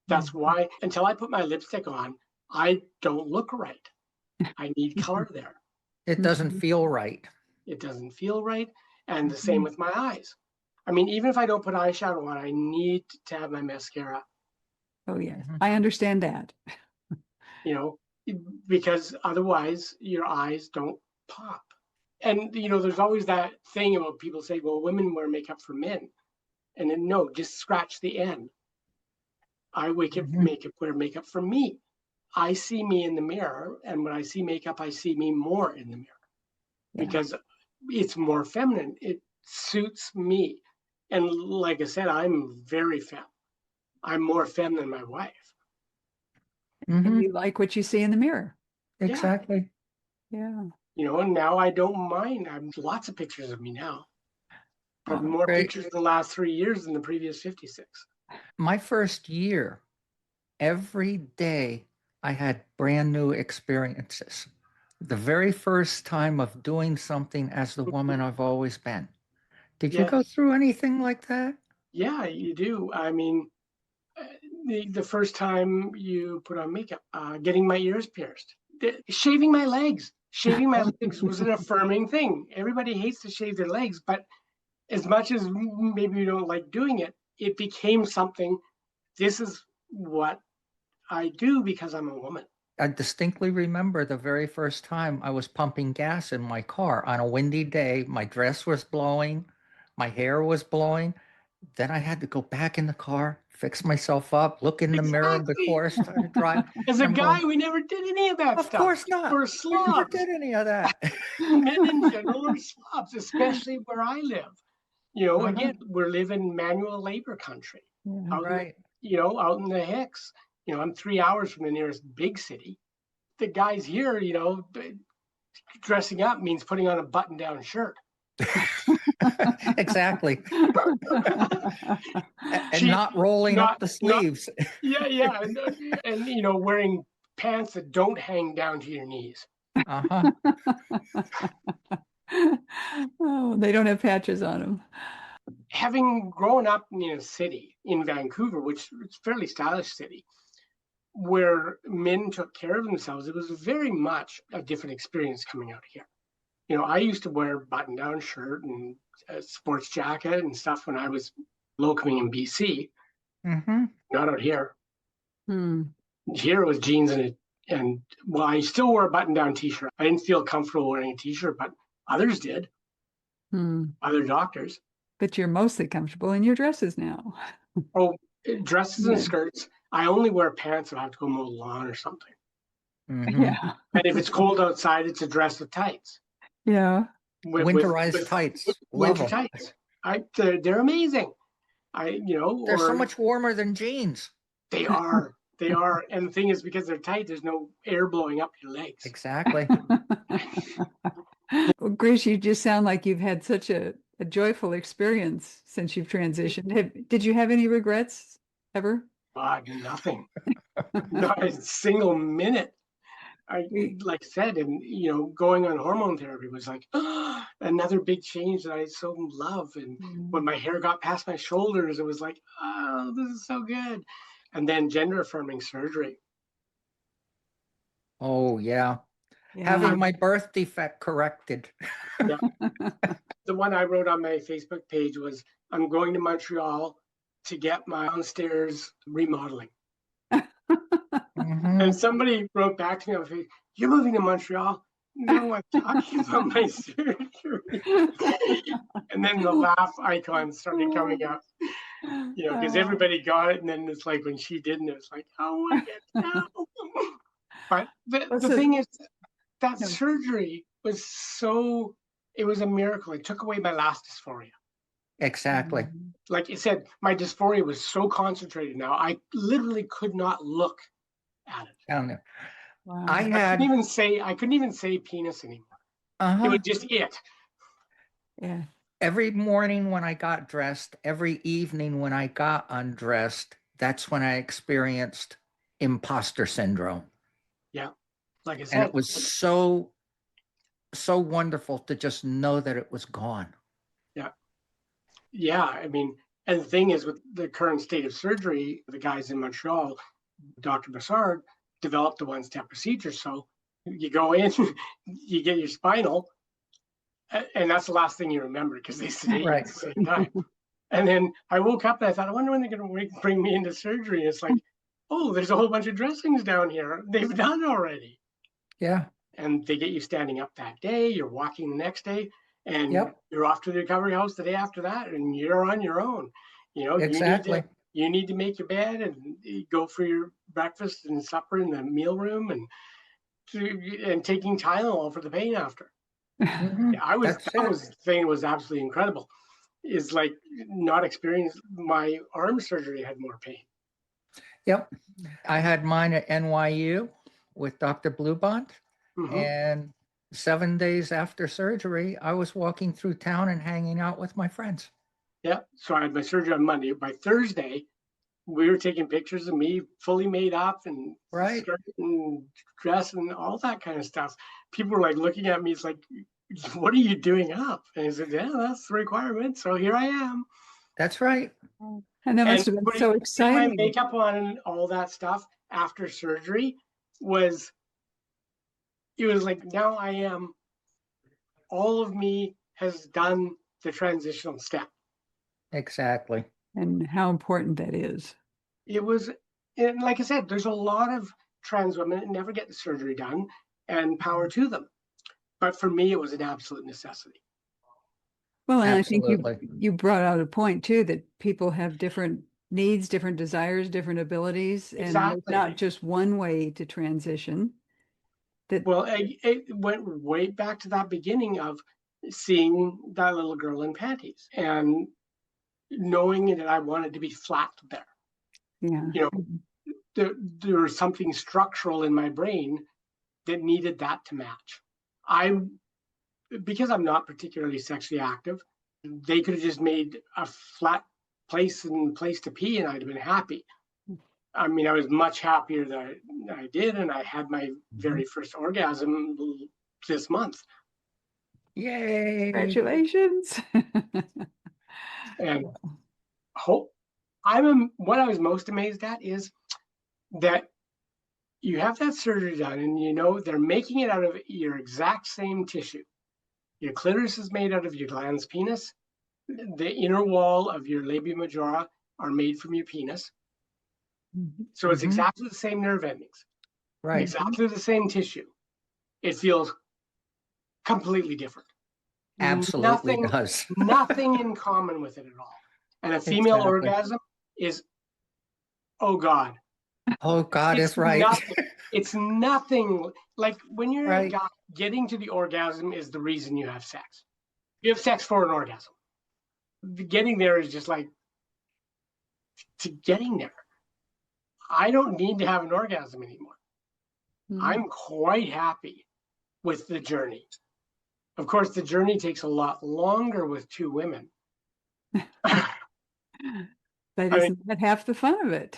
Speaker 1: That's why until I put my lipstick on, I don't look right. I need color there.
Speaker 3: It doesn't feel right.
Speaker 1: It doesn't feel right. And the same with my eyes. I mean, even if I don't put eyeshadow on, I need to have my mascara,
Speaker 2: Oh, yes.
Speaker 3: Mhm.
Speaker 2: I understand that.
Speaker 1: because otherwise your eyes don't pop. And, there's always that thing about people say, well, women wear makeup for men. And then, no, just scratch the end. I
Speaker 3: Mhm.
Speaker 1: wear makeup for me. I see me in the mirror. And when I see makeup, I see me more in the mirror
Speaker 2: Yeah.
Speaker 1: because it's more feminine. It suits me. And like I said, I'm very femme. I'm more femme than my wife.
Speaker 2: And
Speaker 3: Mhm.
Speaker 2: you like what you see in the mirror.
Speaker 3: Exactly.
Speaker 2: Yeah.
Speaker 1: And now I don't mind. I have lots of pictures of me now. Probably more
Speaker 3: Great.
Speaker 1: pictures in the last 3 years than the previous 56.
Speaker 3: My first year, every day I had brand new experiences. The very first time of doing something as the woman I've always been. Did you
Speaker 1: Yeah,
Speaker 3: go through anything like that?
Speaker 1: yeah, you do. I mean, uh, the first time you put on makeup, getting my ears pierced, shaving my legs. Shaving my legs was an affirming thing. Everybody hates to shave their legs, but as much as maybe you don't like doing it, it became something. This is what I do because I'm a woman.
Speaker 3: I distinctly remember the very first time I was pumping gas in my car on a windy day. My dress was blowing, my hair was blowing. Then I had to go back in the car, fix myself up, look in the mirror
Speaker 1: Exactly.
Speaker 3: before I started driving.
Speaker 1: As
Speaker 3: And
Speaker 1: a
Speaker 3: I'm
Speaker 1: guy,
Speaker 3: going,
Speaker 1: we never did any of that
Speaker 3: of
Speaker 1: stuff.
Speaker 3: course not.
Speaker 1: We're
Speaker 3: We never
Speaker 1: slobs.
Speaker 3: did any of that.
Speaker 1: Men in general are slobs, especially where I live. Again, we're living manual labor country.
Speaker 2: Yeah.
Speaker 1: Out
Speaker 3: Right.
Speaker 1: out in the Hicks. I'm 3 hours from the nearest big city. The guys here, dressing up means putting on a button-down shirt.
Speaker 3: Exactly. And
Speaker 1: She
Speaker 3: not rolling up
Speaker 1: not
Speaker 3: the
Speaker 1: not
Speaker 3: sleeves.
Speaker 1: yeah, and wearing pants that don't hang down to your knees.
Speaker 3: Uh-huh.
Speaker 2: Oh, they don't have patches on them.
Speaker 1: Having grown up in a city in Vancouver, which is a fairly stylish city, where men took care of themselves, it was very much a different experience coming out here. I used to wear a button-down shirt and a sports jacket and stuff when I was locuming in BC.
Speaker 3: Mm-hmm.
Speaker 1: Not out here.
Speaker 2: Hmm.
Speaker 1: Here it was jeans and well, I still wore a button-down T-shirt. I didn't feel comfortable wearing a T-shirt, but others did. Other doctors.
Speaker 2: But you're mostly comfortable in your dresses now.
Speaker 1: Oh, dresses and
Speaker 2: Yeah.
Speaker 1: skirts. I only wear pants if I have to go mow the lawn or something.
Speaker 3: Mm-hmm.
Speaker 2: Yeah.
Speaker 1: And if it's cold outside, it's a dress with tights.
Speaker 2: Yeah.
Speaker 3: Winterized tights. Love
Speaker 1: Winter
Speaker 3: them.
Speaker 1: tights. They're amazing.
Speaker 3: They're so
Speaker 1: or
Speaker 3: much warmer than jeans.
Speaker 1: they are. They are. And the thing is, because they're tight, there's no air blowing up your legs.
Speaker 3: Exactly.
Speaker 2: Well, Grace, you just sound like you've had such a joyful experience since you've transitioned. Did you have any regrets ever?
Speaker 1: God, nothing. Not a single minute. Like I said, and going on hormone therapy was like another big change that I so love. And when my hair got past my shoulders, it was like, oh, this is so good. And then gender affirming surgery.
Speaker 3: Oh, yeah.
Speaker 2: Yeah.
Speaker 3: Having my birth defect corrected.
Speaker 1: Yeah. The one I wrote on my Facebook page was, I'm going to Montreal to get my downstairs remodeling.
Speaker 3: Mhm.
Speaker 1: And somebody wrote back to me on Facebook, you're moving to Montreal? No, I'm talking about my surgery. And then the laugh icon started coming up, because everybody got it. And then it's like when she didn't, it's like, oh my God, no. But the thing is, that surgery was it was a miracle. It took away my last dysphoria.
Speaker 3: Exactly.
Speaker 1: Like you said, my dysphoria was so concentrated now, I literally could not look at it.
Speaker 3: Down there.
Speaker 2: Wow.
Speaker 3: I
Speaker 1: couldn't even say penis anymore. It
Speaker 3: uh-huh.
Speaker 1: was just it.
Speaker 2: Yeah.
Speaker 3: Every morning when I got dressed, every evening when I got undressed, that's when I experienced imposter syndrome.
Speaker 1: Yeah. Like I
Speaker 3: And
Speaker 1: said,
Speaker 3: it was so wonderful to just know that it was gone.
Speaker 1: yeah. Yeah. I mean, and the thing is, with the current state of surgery, the guys in Montreal, Dr. Bassard, developed the one-step procedure. So you go in, you get your spinal, and that's the last thing you remember because they sedate you at the same time. And then I woke up and I thought, I wonder when they're going to bring me into surgery. And it's like, oh, there's a whole bunch of dressings down here. They've done already.
Speaker 3: Yeah.
Speaker 1: And they get you standing up that day. You're walking the next day, and you're off to the recovery house the day after that, and you're on your own.
Speaker 3: Exactly.
Speaker 1: You need to make your bed and go for your breakfast and supper in the meal room, and taking Tylenol for the pain after.
Speaker 3: Mhm.
Speaker 1: Yeah, the thing was absolutely incredible. Is like not experienced. My arm surgery had more pain.
Speaker 3: Yep. I had mine at NYU with Dr. Bluebond. And 7 days after surgery, I was walking through town and hanging out with my friends.
Speaker 1: Yeah. So I had my surgery on Monday. By Thursday, we were taking pictures of me fully made up and skirt and dress and all that kind of stuff. People were like looking at me. It's like, what are you doing up? And I said, yeah, that's the requirement. So here I am.
Speaker 3: That's right.
Speaker 2: And that must have been so exciting.
Speaker 1: My makeup on and all that stuff after surgery was like, now I am, all of me has done the transitional step.
Speaker 3: Exactly.
Speaker 2: And how important that is.
Speaker 1: It was, and like I said, there's a lot of trans women that never get the surgery done, and power to them. But for me, it was an absolute necessity.
Speaker 2: Well, and absolutely. I think you brought out a point too, that people have different needs, different desires, different abilities, and it's not just one way to transition.
Speaker 1: Well, it went way back to that beginning of seeing that little girl in panties and knowing that I wanted to be flat there.
Speaker 2: Yeah.
Speaker 1: There was something structural in my brain that needed that to match. Because I'm not particularly sexually active, they could have just made a flat place to pee and I'd have been happy. I mean, I was much happier that I did, and I had my very first orgasm this month.
Speaker 3: Yay!
Speaker 2: Congratulations!
Speaker 1: And what I was most amazed at is that you have that surgery done, and they're making it out of your exact same tissue. Your clitoris is made out of your glans penis. The inner wall of your labia majora are made from your penis. So it's exactly the same nerve endings,
Speaker 3: right?
Speaker 1: Exactly the same tissue. It feels completely different.
Speaker 3: Absolutely does.
Speaker 1: Nothing in common with it at all. And a female orgasm is, oh God.
Speaker 3: Oh God is right.
Speaker 1: It's nothing like when you're a guy, getting to the orgasm is the reason you have sex. You have sex for an orgasm. Getting there is just like to getting there. I don't need to have an orgasm anymore. I'm quite happy with the journey. Of course, the journey takes a lot longer with two women.
Speaker 2: But isn't that half the fun of it?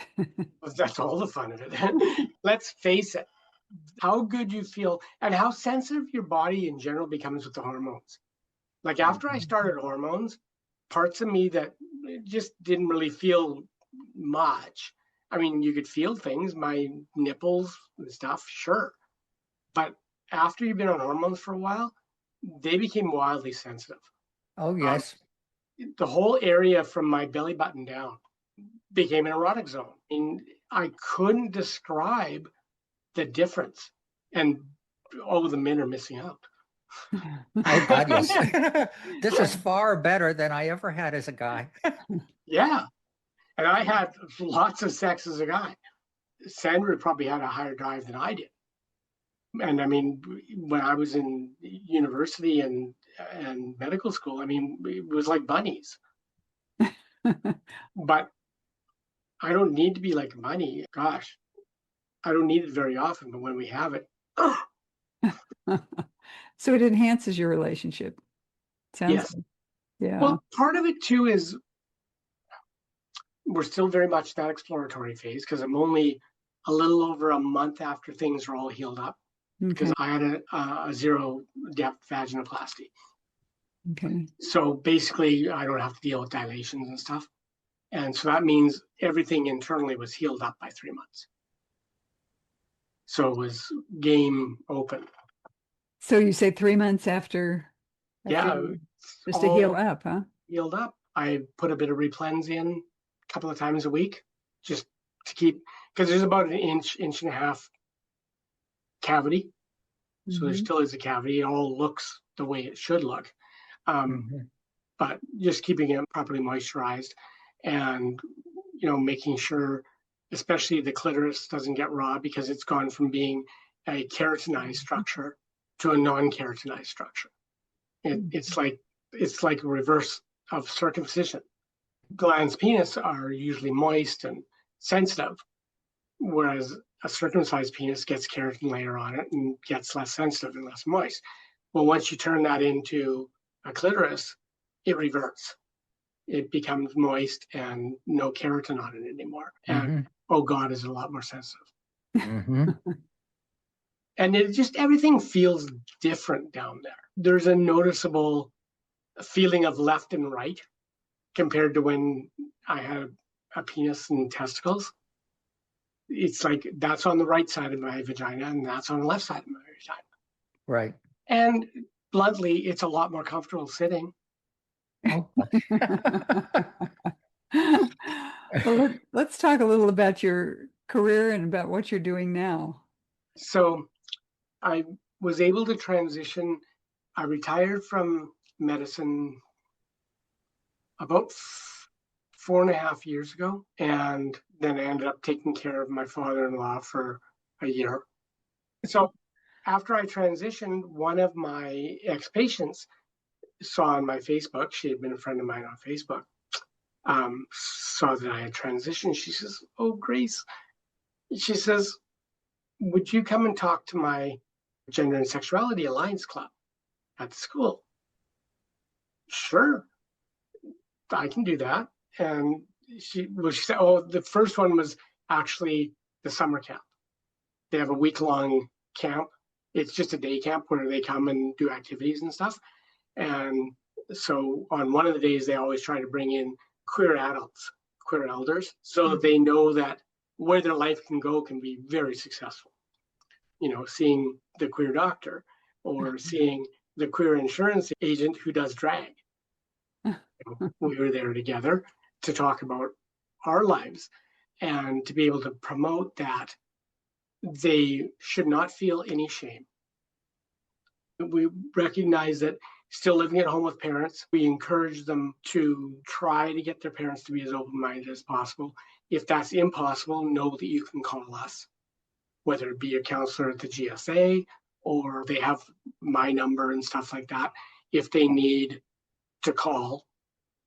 Speaker 1: That's all the fun of it. Let's face it, how good you feel and how sensitive your body in general becomes with the hormones. Like after I started hormones, parts of me that just didn't really feel much. I mean, you could feel things, my nipples and stuff, sure. But after you've been on hormones for a while, they became wildly sensitive.
Speaker 3: Oh, yes.
Speaker 1: The whole area from my belly button down became an erotic zone. And I couldn't describe the difference. And the men are missing out.
Speaker 3: Oh, God, yes. This is far better than I ever had as a guy.
Speaker 1: Yeah. And I had lots of sex as a guy. Sandra probably had a higher drive than I did. And I mean, when I was in university and medical school, I mean, it was like bunnies. But I don't need to be like a bunny. Gosh, I don't need it very often, but when we have it.
Speaker 2: So it enhances your relationship. Sounds
Speaker 1: Yes.
Speaker 2: like, yeah.
Speaker 1: Well, part of it too is we're still very much that exploratory phase because I'm only a little over a month after things are all healed up. Because I had a zero depth vaginoplasty.
Speaker 2: Okay.
Speaker 1: So basically, I don't have to deal with dilations and stuff. And so that means everything internally was healed up by 3 months. So it was game open.
Speaker 2: So you say 3 months after
Speaker 1: Yeah.
Speaker 2: just to heal up, huh?
Speaker 1: Healed up. I put a bit of Replens in a couple of times a week just to keep, because there's about an inch and a half cavity. So there still is a cavity. It all looks the way it should look. But just keeping it properly moisturized and, making sure, especially the clitoris doesn't get raw because it's gone from being a keratinized structure to a non-keratinized structure. It's like a reverse of circumcision. Glans penis are usually moist and sensitive, whereas a circumcised penis gets keratin layer on it and gets less sensitive and less moist. Well, once you turn that into a clitoris, it reverts. It becomes moist and no keratin on it anymore. And God, is a lot more sensitive. And it just, everything feels different down there. There's a noticeable feeling of left and right compared to when I had a penis and testicles. It's like that's on the right side of my vagina and that's on the left side of my vagina.
Speaker 3: Right.
Speaker 1: And bluntly, it's a lot more comfortable sitting.
Speaker 3: Oh.
Speaker 2: Well, let's talk a little about your career and about what you're doing now.
Speaker 1: So I was able to transition. I retired from medicine about 4.5 years ago, and then I ended up taking care of my father-in-law for a year. So after I transitioned, one of my ex-patients saw on my Facebook, she had been a friend of mine on Facebook, saw that I had transitioned. She says, "Oh, Grace," she says, "would you come and talk to my Gender and Sexuality Alliance Club at the school?" Sure, I can do that. And she said, the first one was actually the summer camp. They have a week-long camp. It's just a day camp where they come and do activities and stuff. And so on one of the days, they always try to bring in queer adults, queer elders, so that they know that where their life can go can be very successful. Seeing the queer doctor or seeing the queer insurance agent who does drag. We were there together to talk about our lives and to be able to promote that they should not feel any shame. We recognize that still living at home with parents, we encourage them to try to get their parents to be as open-minded as possible. If that's impossible, know that you can call us, whether it be a counselor at the GSA or they have my number and stuff like that. If they need to call,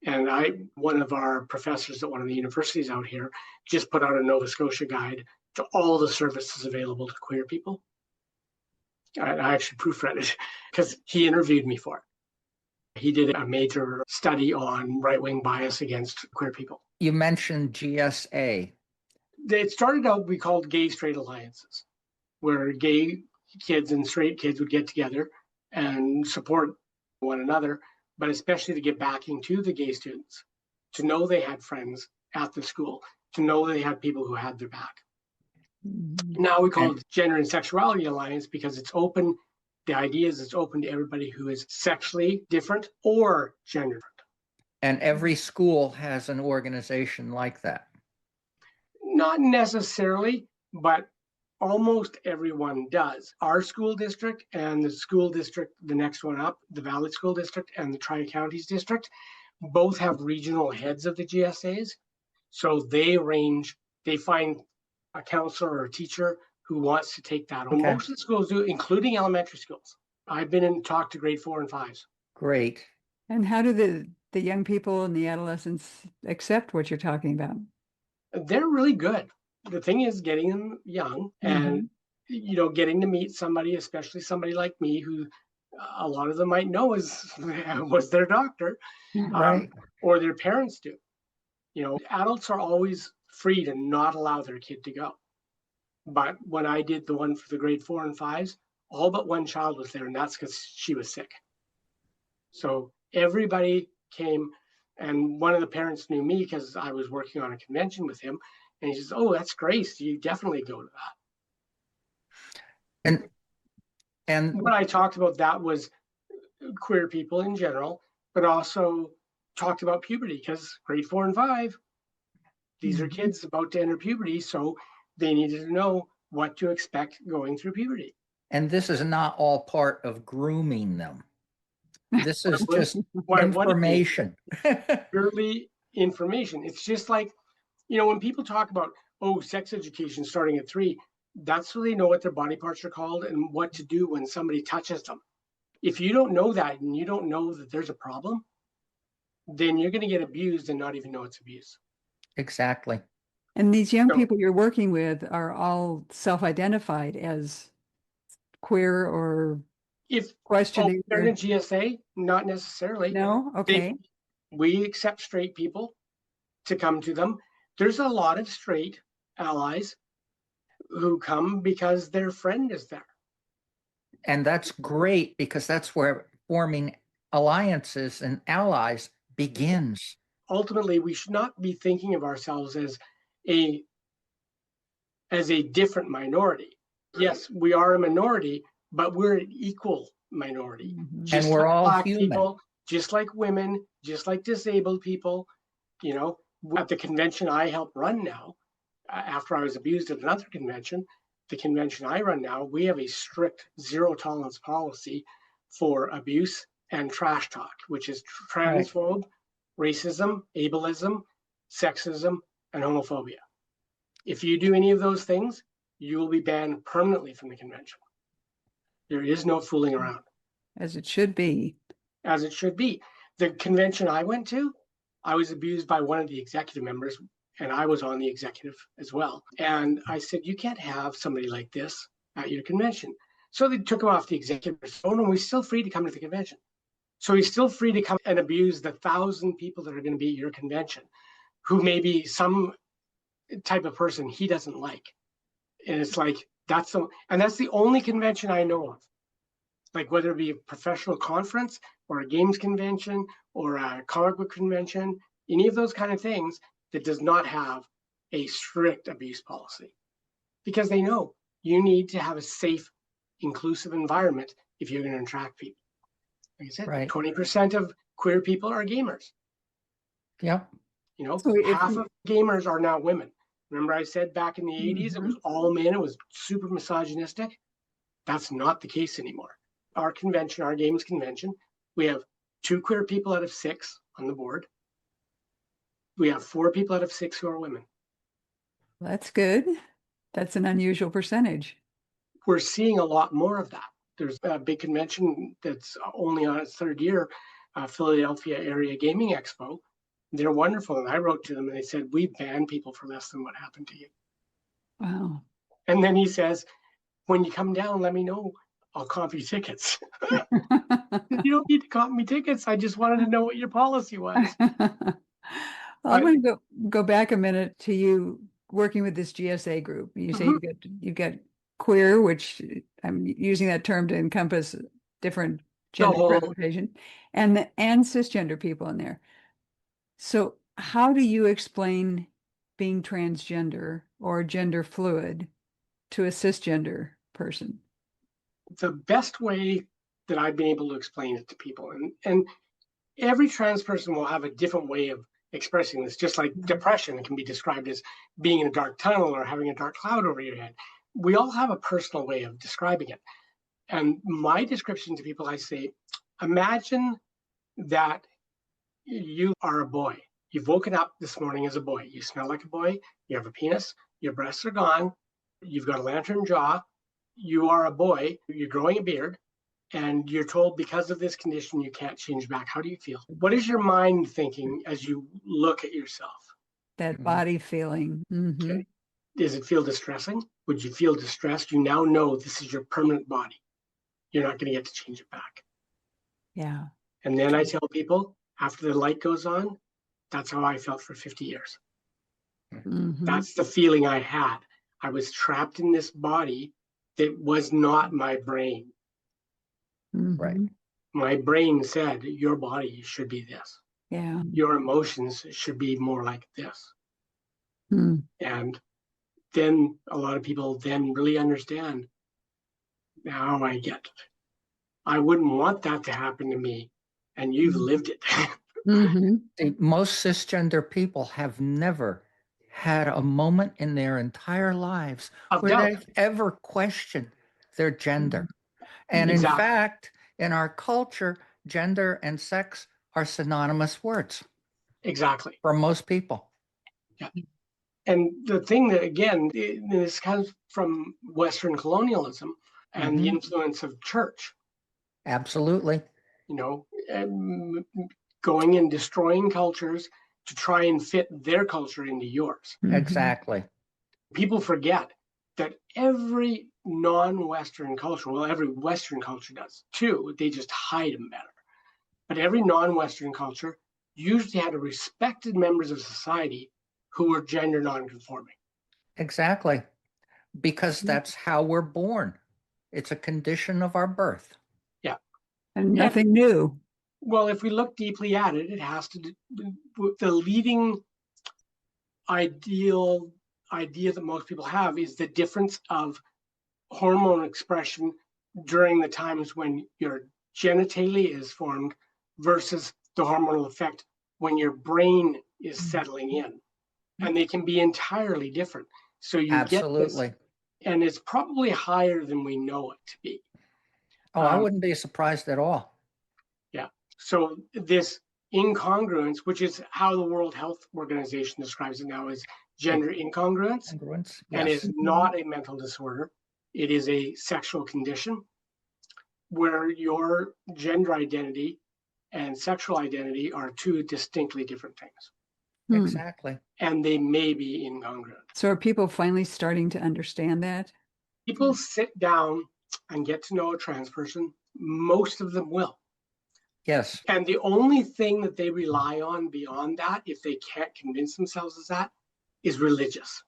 Speaker 1: And one of our professors at one of the universities out here just put out a Nova Scotia guide to all the services available to queer people. I actually proofread it because he interviewed me for it. He did a major study on right-wing bias against queer people.
Speaker 3: You mentioned GSA.
Speaker 1: It started out, we called gay straight alliances, where gay kids and straight kids would get together and support one another, but especially to give backing to the gay students, to know they had friends at the school, to know they had people who had their back. Now we call it Gender and Sexuality Alliance because it's open. The idea is it's open to everybody who is sexually different or gender different.
Speaker 3: And every school has an organization like that.
Speaker 1: Not necessarily, but almost everyone does. Our school district and the school district, the next one up, the Valley School District and the Tri-Counties District, both have regional heads of the GSAs. So they find a counselor or a teacher who wants to take that on.
Speaker 3: Okay.
Speaker 1: Most of the schools do, including elementary schools. I've been in talk to grade 4 and 5s.
Speaker 3: Great.
Speaker 2: And how do the young people and the adolescents accept what you're talking about?
Speaker 1: They're really good. The thing is getting them young and getting to meet somebody, especially somebody like me, who a lot of them might know was their doctor,
Speaker 3: Right.
Speaker 1: or their parents do. Adults are always free to not allow their kid to go. But when I did the one for the grade 4 and 5s, all but one child was there, and that's because she was sick. So everybody came, and one of the parents knew me because I was working on a convention with him, and he says, "Oh, that's great. You definitely go to that." And what I talked about, that was queer people in general, but also talked about puberty because grade 4 and 5, these are kids about to enter puberty, so they needed to know what to expect going through puberty.
Speaker 3: And this is not all part of grooming them. This is just information.
Speaker 1: Purely information. It's just like, when people talk about, sex education starting at 3, that's so they know what their body parts are called and what to do when somebody touches them. If you don't know that and you don't know that there's a problem, then you're going to get abused and not even know it's abuse.
Speaker 3: Exactly.
Speaker 2: And these young people you're working with are all self-identified as queer or questioning.
Speaker 1: They're in a GSA, not necessarily.
Speaker 2: No? Okay.
Speaker 1: We accept straight people to come to them. There's a lot of straight allies who come because their friend is there.
Speaker 3: And that's great because that's where forming alliances and allies begins.
Speaker 1: Ultimately, we should not be thinking of ourselves as a different minority. Yes, we are a minority, but we're an equal minority.
Speaker 3: And we're all
Speaker 1: Black
Speaker 3: human.
Speaker 1: people, just like women, just like disabled people. At the convention I help run now, after I was abused at another convention, the convention I run now, we have a strict zero tolerance policy for abuse and trash talk, which is transphobe, racism, ableism, sexism, and homophobia. If you do any of those things, you will be banned permanently from the convention. There is no fooling around.
Speaker 2: As it should be.
Speaker 1: As it should be. The convention I went to, I was abused by one of the executive members, and I was on the executive as well. And I said, you can't have somebody like this at your convention. So they took him off the executive. Oh no, he's still free to come to the convention. So he's still free to come and abuse the 1,000 people that are going to be at your convention, who may be some type of person he doesn't like. And it's like, that's the only convention I know of. Like whether it be a professional conference or a games convention or a comic book convention, any of those kind of things that does not have a strict abuse policy. Because they know you need to have a safe, inclusive environment if you're going to attract people. Like I said, 20% of queer people are gamers.
Speaker 3: Yep.
Speaker 1: Half of gamers are now women. Remember I said back in the 80s, it was all men, it was super misogynistic? That's not the case anymore. Our convention, our games convention, we have 2 queer people out of 6 on the board. We have 4 people out of 6 who are women.
Speaker 2: That's good. That's an unusual percentage.
Speaker 1: We're seeing a lot more of that. There's a big convention that's only on its 3rd year, Philadelphia Area Gaming Expo. They're wonderful. And I wrote to them and they said, we ban people for less than what happened to you.
Speaker 2: Wow.
Speaker 1: And then he says, when you come down, let me know. I'll comp you tickets. You don't need to comp me tickets. I just wanted to know what your policy was.
Speaker 2: Well, I'm going to go back a minute to you working with this GSA group. You say you've got queer, which I'm using that term to encompass different gender presentation, and cisgender people in there. So how do you explain being transgender or gender fluid to a cisgender person?
Speaker 1: The best way that I've been able to explain it to people, and every trans person will have a different way of expressing this, just like depression can be described as being in a dark tunnel or having a dark cloud over your head. We all have a personal way of describing it. And my description to people, I say, imagine that you are a boy. You've woken up this morning as a boy. You smell like a boy. You have a penis. Your breasts are gone. You've got a lantern jaw. You are a boy. You're growing a beard. And you're told because of this condition, you can't change back. How do you feel? What is your mind thinking as you look at yourself?
Speaker 2: That body feeling. Mm-hmm.
Speaker 1: Okay. Does it feel distressing? Would you feel distressed? You now know this is your permanent body. You're not going to get to change it back.
Speaker 2: Yeah.
Speaker 1: And then I tell people, after the light goes on, that's how I felt for 50 years.
Speaker 2: Mm-hmm.
Speaker 1: That's the feeling I had. I was trapped in this body that was not my brain.
Speaker 2: Mm-hmm.
Speaker 3: Right.
Speaker 1: My brain said, your body should be this.
Speaker 2: Yeah.
Speaker 1: Your emotions should be more like this.
Speaker 2: Mm.
Speaker 1: And then a lot of people then really understand, now I get it. I wouldn't want that to happen to me. And you've lived it.
Speaker 2: Mm-hmm.
Speaker 3: See, most cisgender people have never had a moment in their entire lives where they've ever questioned their gender. And in fact, in our culture, gender and sex are synonymous words.
Speaker 1: Exactly.
Speaker 3: For most people.
Speaker 1: Yeah. And the thing that, again, this comes from Western colonialism and the influence of church.
Speaker 3: Absolutely.
Speaker 1: You know, going and destroying cultures to try and fit their culture into yours.
Speaker 3: Exactly.
Speaker 1: People forget that every non-Western culture, well, every Western culture does too, they just hide them better. But every non-Western culture usually had respected members of society who were gender non-conforming.
Speaker 3: Exactly. Because that's how we're born. It's a condition of our birth.
Speaker 1: Yeah.
Speaker 2: And nothing new.
Speaker 1: Well, if we look deeply at it, it has to do with the leading idea that most people have is the difference of hormone expression during the times when your genitalia is formed versus the hormonal effect when your brain is settling in. And they can be entirely different. So you
Speaker 3: Absolutely.
Speaker 1: get this, and it's probably higher than we know it to be.
Speaker 3: Oh, I wouldn't be surprised at all.
Speaker 1: Yeah. So this incongruence, which is how the World Health Organization describes it now, is gender incongruence.
Speaker 3: Yes.
Speaker 1: And is not a mental disorder. It is a sexual condition where your gender identity and sexual identity are two distinctly different things.
Speaker 3: Exactly.
Speaker 1: And they may be incongruent.
Speaker 2: So are people finally starting to understand that?
Speaker 1: People sit down and get to know a trans person. Most of them will.
Speaker 3: Yes.
Speaker 1: And the only thing that they rely on beyond that, if they can't convince themselves of that, is religious.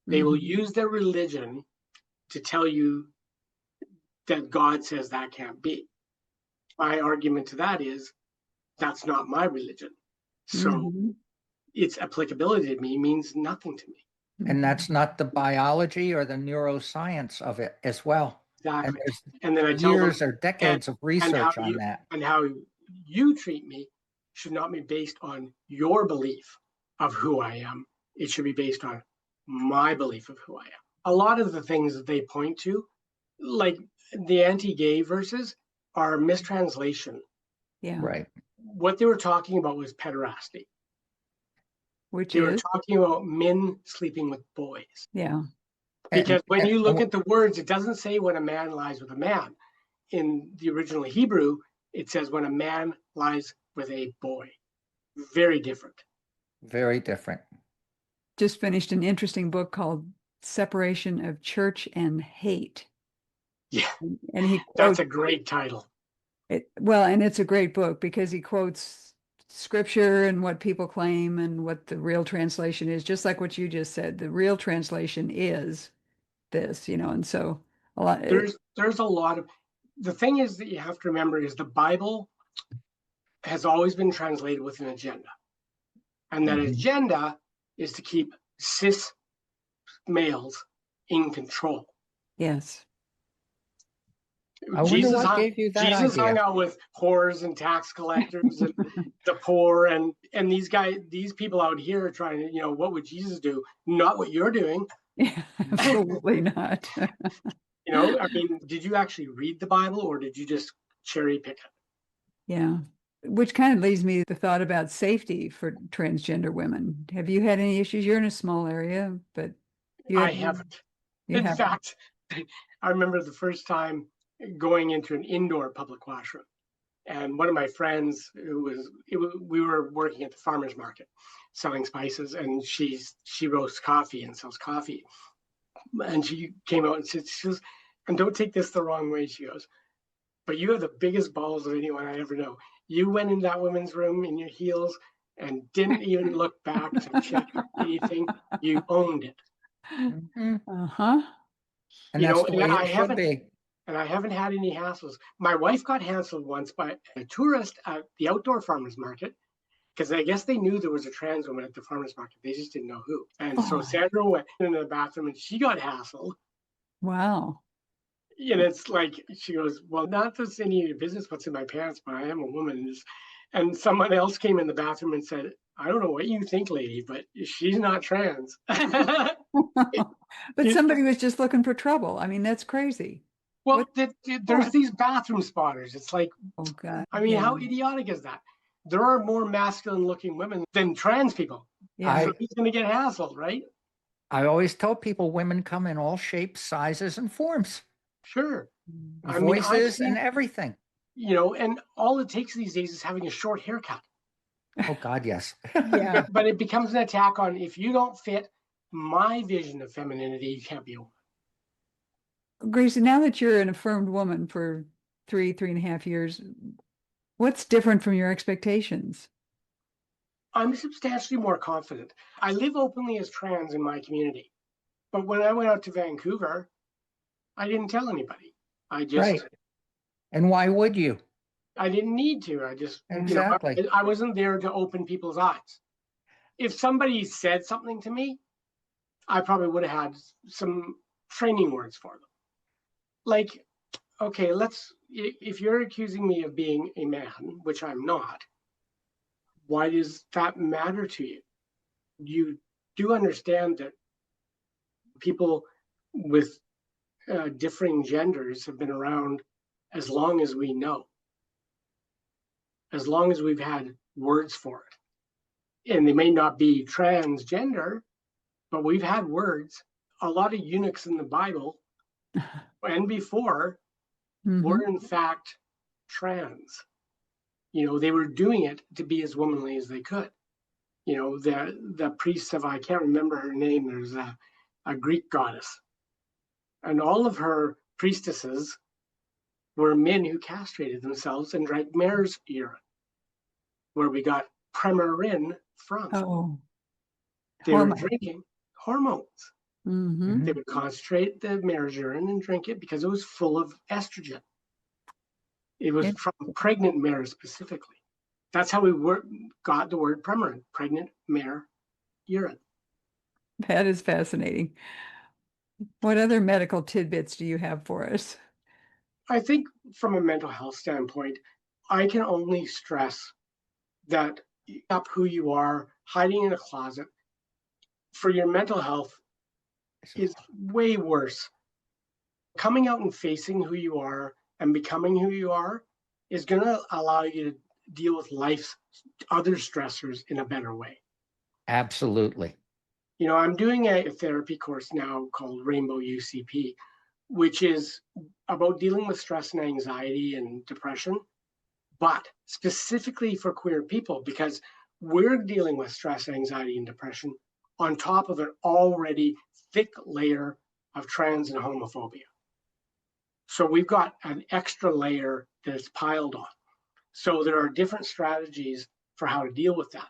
Speaker 1: They will use their religion to tell you that God says that can't be. My argument to that is, that's not my religion. So its applicability to me means nothing to me.
Speaker 3: And that's not the biology or the neuroscience of it as well.
Speaker 1: Exactly.
Speaker 3: And
Speaker 1: then I tell
Speaker 3: years
Speaker 1: them,
Speaker 3: or decades of research on that.
Speaker 1: And how you treat me should not be based on your belief of who I am. It should be based on my belief of who I am. A lot of the things that they point to, like the anti-gay verses, are mistranslation.
Speaker 2: Yeah.
Speaker 3: Right.
Speaker 1: What they were talking about was pederasty.
Speaker 2: Which
Speaker 1: they
Speaker 2: is?
Speaker 1: were talking about men sleeping with boys.
Speaker 2: Yeah.
Speaker 1: Because when you look at the words, it doesn't say when a man lies with a man. In the original Hebrew, it says when a man lies with a boy. very different.
Speaker 3: Very different.
Speaker 2: Just finished an interesting book called Separation of Church and Hate.
Speaker 1: Yeah,
Speaker 2: And he
Speaker 1: that's
Speaker 2: quotes
Speaker 1: a great title.
Speaker 2: well, and it's a great book because he quotes scripture and what people claim and what the real translation is, just like what you just said. The real translation is this, and so a lot.
Speaker 1: There's a lot of, the thing is that you have to remember is the Bible has always been translated with an agenda. And that agenda is to keep cis males in control.
Speaker 2: Yes.
Speaker 3: I wonder what gave you that
Speaker 1: Jesus
Speaker 3: idea.
Speaker 1: hung out with whores and tax collectors and the poor, and these people out here are trying to, what would Jesus do? Not what you're doing.
Speaker 2: Yeah, absolutely not.
Speaker 1: I mean, did you actually read the Bible or did you just cherry pick it?
Speaker 2: Yeah. Which kind of leads me to the thought about safety for transgender women. Have you had any issues? You're in a small area, but
Speaker 1: I haven't. In fact, I remember the first time going into an indoor public washroom, and one of my friends we were working at the farmer's market selling spices, and she roasts coffee and sells coffee. And she came out and said, she goes, and don't take this the wrong way, she goes, but you have the biggest balls of anyone I ever know. You went in that woman's room in your heels and didn't even look back to check anything. You owned it.
Speaker 2: Uh-huh.
Speaker 3: And that's the way it should be.
Speaker 1: And I haven't had any hassles. My wife got hassled once by a tourist at the outdoor farmer's market, because I guess they knew there was a trans woman at the farmer's market. They just didn't know who. And so Sandra went in the bathroom and she got hassled.
Speaker 2: Wow.
Speaker 1: And it's like, she goes, well, not just any of your business what's in my pants, but I am a woman. And someone else came in the bathroom and said, I don't know what you think, lady, but she's not trans.
Speaker 2: But somebody was just looking for trouble. I mean, that's crazy.
Speaker 1: Well, there's these bathroom spotters. It's like,
Speaker 2: oh God.
Speaker 1: I mean, how idiotic is that? There are more masculine looking women than trans people.
Speaker 2: Yeah.
Speaker 1: So he's going to get hassled, right?
Speaker 3: I always tell people women come in all shapes, sizes, and forms.
Speaker 1: Sure.
Speaker 3: Voices and everything.
Speaker 1: And all it takes these days is having a short haircut.
Speaker 3: Oh God, yes.
Speaker 2: Yeah.
Speaker 1: But it becomes an attack on, if you don't fit my vision of femininity, you can't be a woman.
Speaker 2: Gracie, now that you're an affirmed woman for 3.5 years, what's different from your expectations?
Speaker 1: I'm substantially more confident. I live openly as trans in my community. But when I went out to Vancouver, I didn't tell anybody.
Speaker 3: Right. And why would you?
Speaker 1: I didn't need to. I just,
Speaker 3: exactly.
Speaker 1: I wasn't there to open people's eyes. If somebody said something to me, I probably would have had some training words for them. Like, okay, if you're accusing me of being a man, which I'm not, why does that matter to you? You do understand that people with differing genders have been around as long as we know, as long as we've had words for it. And they may not be transgender, but we've had words. A lot of eunuchs in the Bible and before were in fact trans. They were doing it to be as womanly as they could. The priests of, I can't remember her name, there's a Greek goddess. And all of her priestesses were men who castrated themselves and drank mare's urine, where we got Premarin from.
Speaker 2: Oh.
Speaker 1: They were drinking hormones.
Speaker 2: Mm-hmm.
Speaker 1: They would concentrate the mare's urine and drink it because it was full of estrogen. It was from pregnant mares specifically. That's how we got the word Premarin, pregnant mare urine.
Speaker 2: That is fascinating. What other medical tidbits do you have for us?
Speaker 1: I think from a mental health standpoint, I can only stress that up who you are, hiding in a closet for your mental health is way worse. Coming out and facing who you are and becoming who you are is going to allow you to deal with life's other stressors in a better way.
Speaker 3: Absolutely.
Speaker 1: I'm doing a therapy course now called Rainbow UCP, which is about dealing with stress and anxiety and depression, but specifically for queer people, because we're dealing with stress, anxiety, and depression on top of an already thick layer of trans and homophobia. So we've got an extra layer that's piled on. So there are different strategies for how to deal with that.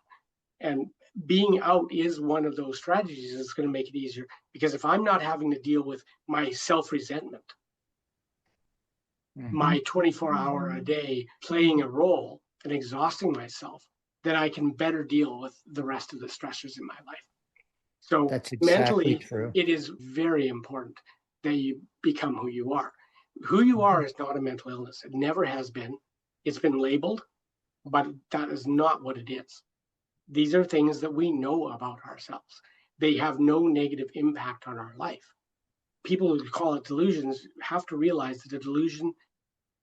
Speaker 1: And being out is one of those strategies that's going to make it easier. Because if I'm not having to deal with my self-resentment, my 24-hour a day playing a role and exhausting myself, then I can better deal with the rest of the stressors in my life. So
Speaker 3: That's exactly
Speaker 1: mentally,
Speaker 3: true.
Speaker 1: it is very important that you become who you are. Who you are is not a mental illness. It never has been. It's been labeled, but that is not what it is. These are things that we know about ourselves. They have no negative impact on our life. People who call it delusions have to realize that a delusion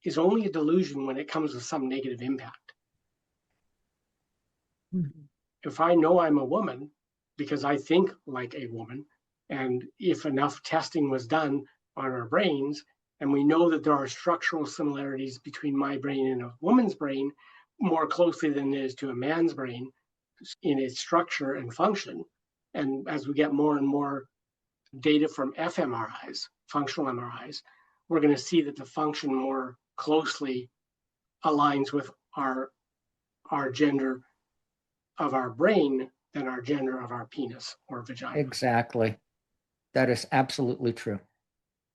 Speaker 1: is only a delusion when it comes with some negative impact.
Speaker 2: Mhm.
Speaker 1: If I know I'm a woman because I think like a woman, and if enough testing was done on our brains, and we know that there are structural similarities between my brain and a woman's brain more closely than there is to a man's brain in its structure and function. And as we get more and more data from fMRIs, functional MRIs, we're going to see that the function more closely aligns with our gender of our brain than our gender of our penis or vagina.
Speaker 3: Exactly. That is absolutely true.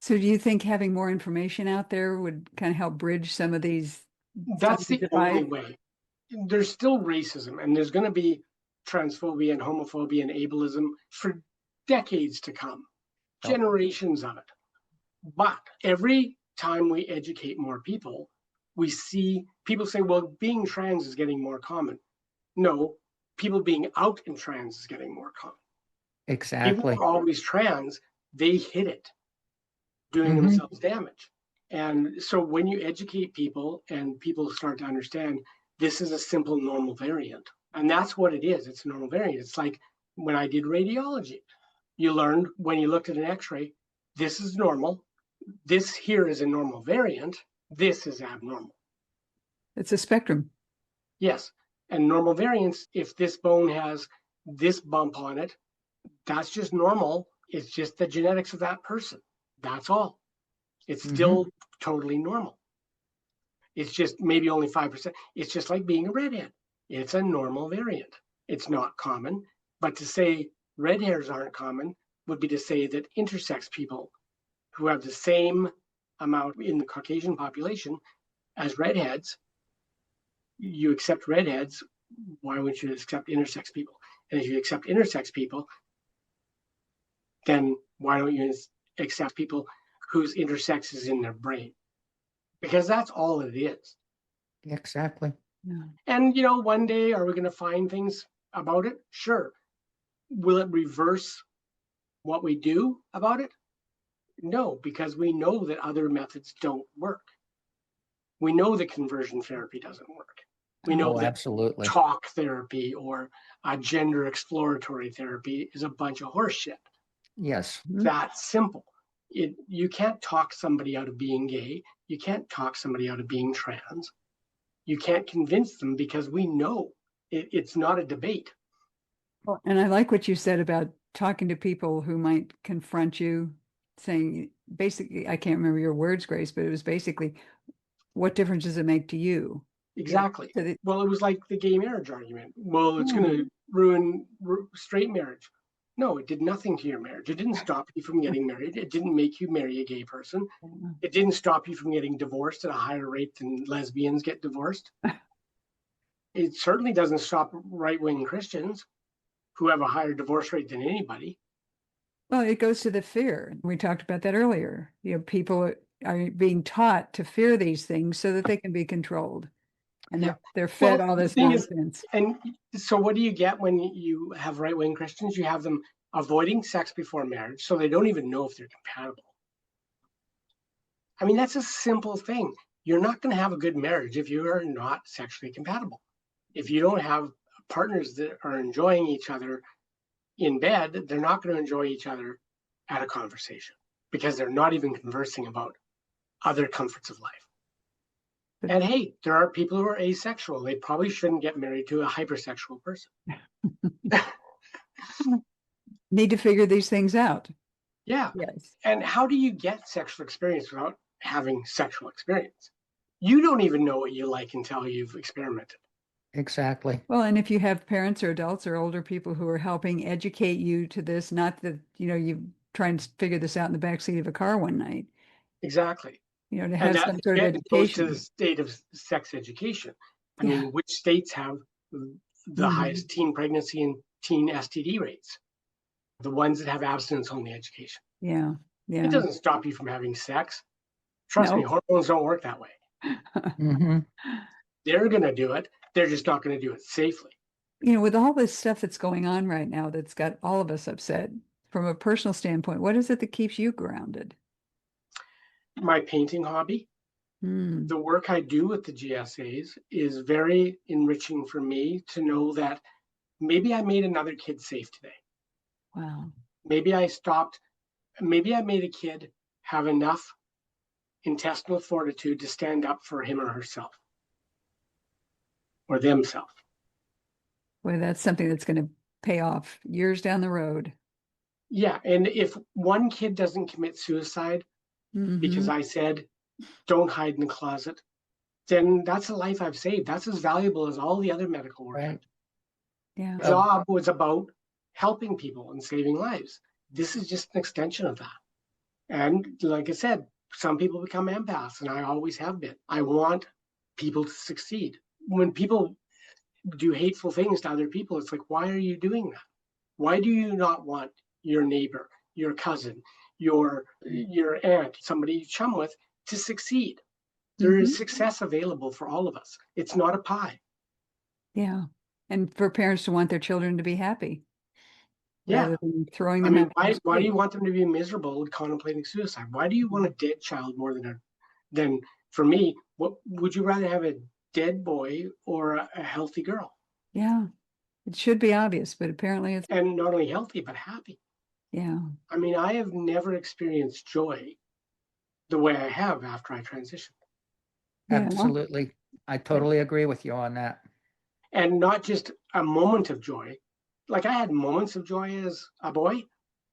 Speaker 2: So do you think having more information out there would kind of help bridge some of these?
Speaker 1: That's the only
Speaker 2: divide?
Speaker 1: way. There's still racism, and there's going to be transphobia and homophobia and ableism for decades to come, generations of it. But every time we educate more people, we see people say, well, being trans is getting more common. No, people being out in trans is getting more common. People
Speaker 3: Exactly.
Speaker 1: who are always trans, they hit it, doing
Speaker 3: Mhm.
Speaker 1: themselves damage. And so when you educate people and people start to understand this is a simple normal variant, and that's what it is, it's a normal variant. It's like when I did radiology, you learned when you looked at an x-ray, this is normal, this here is a normal variant, this is abnormal.
Speaker 2: It's a spectrum.
Speaker 1: Yes, and normal variants, if this bone has this bump on it, that's just normal. It's just the genetics of that person. That's all. It's still totally normal. It's just maybe only 5%. It's just like being a redhead. It's a normal variant. It's not common. But to say red hairs aren't common would be to say that intersex people who have the same amount in the Caucasian population as redheads, you accept redheads, why wouldn't you accept intersex people? And if you accept intersex people, then why don't you accept people whose intersex is in their brain? Because that's all it is.
Speaker 3: Exactly.
Speaker 2: Yeah.
Speaker 1: And, you know, one day, are we going to find things about it? Sure. Will it reverse what we do about it? No, because we know that other methods don't work. We know that conversion therapy doesn't work. We know
Speaker 3: Oh,
Speaker 1: that
Speaker 3: absolutely.
Speaker 1: talk therapy or a gender exploratory therapy is a bunch of horse shit.
Speaker 3: Yes.
Speaker 1: That simple. You can't talk somebody out of being gay. You can't talk somebody out of being trans. You can't convince them because we know it's not a debate.
Speaker 2: Well, and I like what you said about talking to people who might confront you, saying basically, I can't remember your words, Grace, but it was basically, what difference does it make to you?
Speaker 1: Exactly.
Speaker 2: Yeah.
Speaker 1: Well, it was like the gay marriage argument. Well, it's going to ruin straight marriage. No, it did nothing to your marriage. It didn't stop you from getting married. It didn't make you marry a gay person. It didn't stop you from getting divorced at a higher rate than lesbians get divorced. It certainly doesn't stop right-wing Christians who have a higher divorce rate than anybody.
Speaker 2: Well, it goes to the fear. We talked about that earlier. People are being taught to fear these things so that they can be controlled. And they're fed all this nonsense.
Speaker 1: And so what do you get when you have right-wing Christians? You have them avoiding sex before marriage, so they don't even know if they're compatible. I mean, that's a simple thing. You're not going to have a good marriage if you are not sexually compatible. If you don't have partners that are enjoying each other in bed, they're not going to enjoy each other at a conversation because they're not even conversing about other comforts of life. And hey, there are people who are asexual. They probably shouldn't get married to a hypersexual person.
Speaker 2: Need to figure these things out.
Speaker 1: Yeah.
Speaker 2: Yes.
Speaker 1: And how do you get sexual experience without having sexual experience? You don't even know what you like until you've experimented.
Speaker 3: Exactly.
Speaker 2: Well, and if you have parents or adults or older people who are helping educate you to this, not that, you try and figure this out in the backseat of a car one night,
Speaker 1: Exactly.
Speaker 2: to
Speaker 1: And
Speaker 2: have
Speaker 1: that
Speaker 2: some sort of
Speaker 1: again goes to the
Speaker 2: education.
Speaker 1: state of sex education. I
Speaker 2: Yeah.
Speaker 1: mean, which states have the highest teen pregnancy and teen STD rates? The ones that have abstinence-only education.
Speaker 2: Yeah.
Speaker 1: It
Speaker 2: Yeah.
Speaker 1: doesn't stop you from having sex. Trust me,
Speaker 2: No.
Speaker 1: hormones don't work that way.
Speaker 3: Hmm.
Speaker 1: They're going to do it. They're just not going to do it safely.
Speaker 2: With all this stuff that's going on right now that's got all of us upset, from a personal standpoint, what is it that keeps you grounded?
Speaker 1: My painting hobby,
Speaker 2: Hmm.
Speaker 1: the work I do with the GSAs is very enriching for me to know that maybe I made another kid safe today.
Speaker 2: Wow.
Speaker 1: Maybe I made a kid have enough intestinal fortitude to stand up for him or herself or themselves.
Speaker 2: Well, that's something that's going to pay off years down the road.
Speaker 1: Yeah. And if one kid doesn't commit suicide because I said, don't hide in the closet, then that's a life I've saved. That's as valuable as all the other medical work.
Speaker 3: Right.
Speaker 2: Yeah.
Speaker 1: The job was about helping people and saving lives. This is just an extension of that. And like I said, some people become empaths, and I always have been. I want people to succeed. When people do hateful things to other people, it's like, why are you doing that? Why do you not want your neighbor, your cousin, your aunt, somebody you chum with, to succeed? There is success available for all of us. It's not a pie.
Speaker 2: Yeah. And for parents to want their children to be happy
Speaker 1: Yeah.
Speaker 2: rather than throwing
Speaker 1: I
Speaker 2: them
Speaker 1: mean,
Speaker 2: out.
Speaker 1: why do you want them to be miserable contemplating suicide? Why do you want a dead child more than for me? What would you rather have, a dead boy or a healthy girl?
Speaker 2: Yeah. It should be obvious, but apparently it's,
Speaker 1: And not only healthy, but happy.
Speaker 2: yeah.
Speaker 1: I mean, I have never experienced joy the way I have after I transitioned.
Speaker 2: Yeah.
Speaker 3: Absolutely. I totally agree with you on that.
Speaker 1: And not just a moment of joy. Like I had moments of joy as a boy,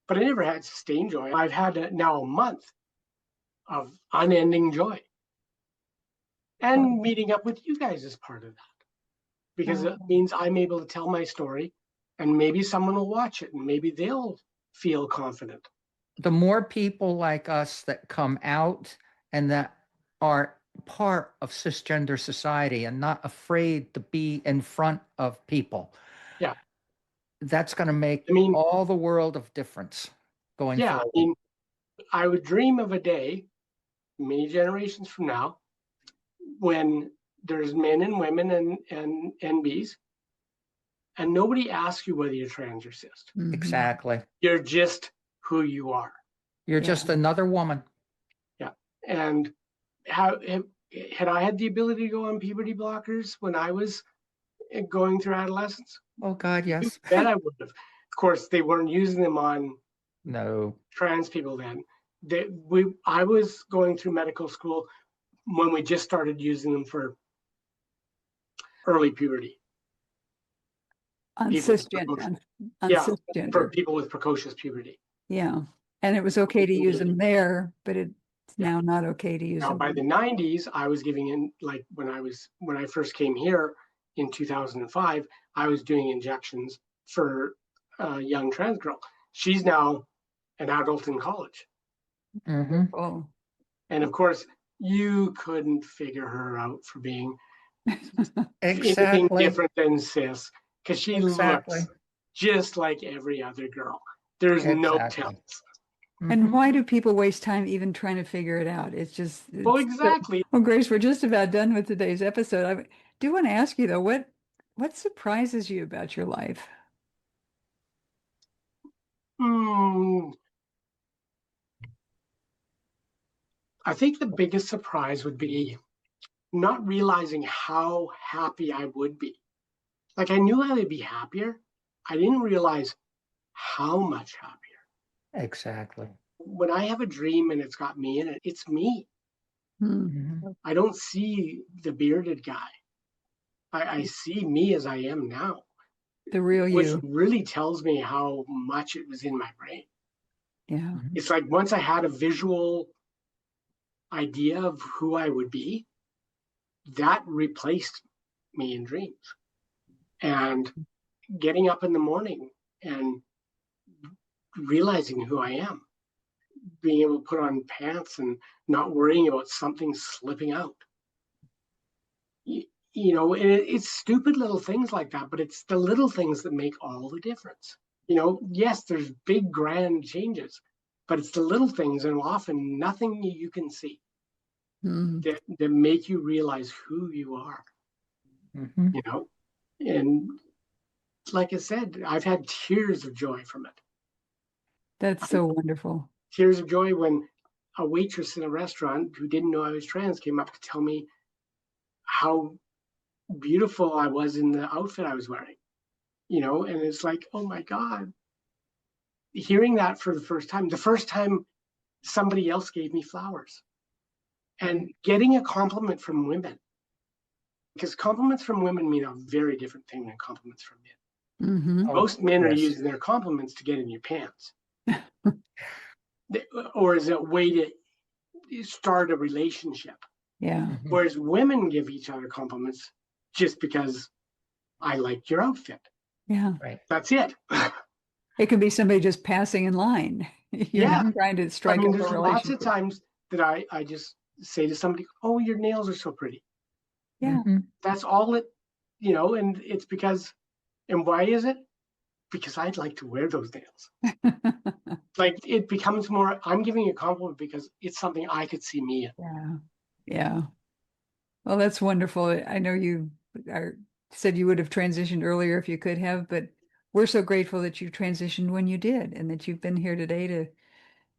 Speaker 1: but I never had sustained joy. I've had now a month of unending joy. And meeting up with you guys is part of that, because it means I'm able to tell my story, and maybe someone will watch it and maybe they'll feel confident.
Speaker 3: The more people like us that come out and that are part of cisgender society and not afraid to be in front of people,
Speaker 1: Yeah.
Speaker 3: that's going to make all the world of difference going forward.
Speaker 1: I mean, I would dream of a day, many generations from now, when there's men and women and NBs, and nobody asks you whether you're trans or cis.
Speaker 3: Exactly.
Speaker 1: You're just who you are.
Speaker 3: You're just another woman.
Speaker 1: Yeah. And had I had the ability to go on puberty blockers when I was going through adolescence?
Speaker 3: Oh God, yes.
Speaker 1: Bet I would have. Of course, they weren't using them on trans people then. I was going through medical school when we just started using them for early puberty.
Speaker 2: On cisgender.
Speaker 1: For people with precocious puberty.
Speaker 2: Yeah. And it was okay to use them there, but it's now not okay to use them.
Speaker 1: Now, by the 90s, I was giving in, like when I first came here in 2005, I was doing injections for a young trans girl. She's now an adult in college.
Speaker 2: Oh.
Speaker 1: And of course, you couldn't figure her out for being anything different than cis, because she looks just like every other girl. There's no tells.
Speaker 2: And why do people waste time even trying to figure it out?
Speaker 1: Well, exactly.
Speaker 2: Well, Grace, we're just about done with today's episode. I do want to ask you though, what surprises you about your life?
Speaker 1: I think the biggest surprise would be not realizing how happy I would be. Like I knew I would be happier. I didn't realize how much happier.
Speaker 3: Exactly.
Speaker 1: When I have a dream and it's got me in it, it's me.
Speaker 3: Mhm.
Speaker 1: I don't see the bearded guy. I see me as I am now,
Speaker 2: The real
Speaker 1: which
Speaker 2: you.
Speaker 1: really tells me how much it was in my brain.
Speaker 2: Yeah.
Speaker 3: Mhm.
Speaker 1: It's like once I had a visual idea of who I would be, that replaced me in dreams. And getting up in the morning and realizing who I am, being able to put on pants and not worrying about something slipping out. It's stupid little things like that, but it's the little things that make all the difference. Yes, there's big, grand changes, but it's the little things and often nothing you can see
Speaker 2: Mm.
Speaker 1: that make you realize who you are,
Speaker 3: Mhm.
Speaker 1: And like I said, I've had tears of joy from it.
Speaker 2: That's so wonderful.
Speaker 1: Tears of joy when a waitress in a restaurant who didn't know I was trans came up to tell me how beautiful I was in the outfit I was wearing, and it's like, oh my God, hearing that for the first time somebody else gave me flowers and getting a compliment from women, because compliments from women mean a very different thing than compliments from men.
Speaker 2: Mm-hmm.
Speaker 3: Oh,
Speaker 1: Most men are
Speaker 3: yes.
Speaker 1: using their compliments to get in your pants or as a way to start a relationship.
Speaker 2: Yeah.
Speaker 3: Mhm.
Speaker 1: Whereas women give each other compliments just because I liked your outfit.
Speaker 2: Yeah.
Speaker 3: Right.
Speaker 1: That's it.
Speaker 2: It can be somebody just passing in line. You're
Speaker 1: Yeah.
Speaker 2: not trying to
Speaker 1: I
Speaker 2: strike
Speaker 1: mean,
Speaker 2: up a
Speaker 1: there's lots of
Speaker 2: relationship.
Speaker 1: times that I just say to somebody, oh, your nails are so pretty.
Speaker 2: Yeah.
Speaker 3: Mhm.
Speaker 1: That's all and it's because, and why is it? Because I'd like to wear those nails. Like it becomes more, I'm giving you a compliment because it's something I could see me in.
Speaker 2: Yeah. Yeah. Well, that's wonderful. I know you said you would have transitioned earlier if you could have, but we're so grateful that you transitioned when you did and that you've been here today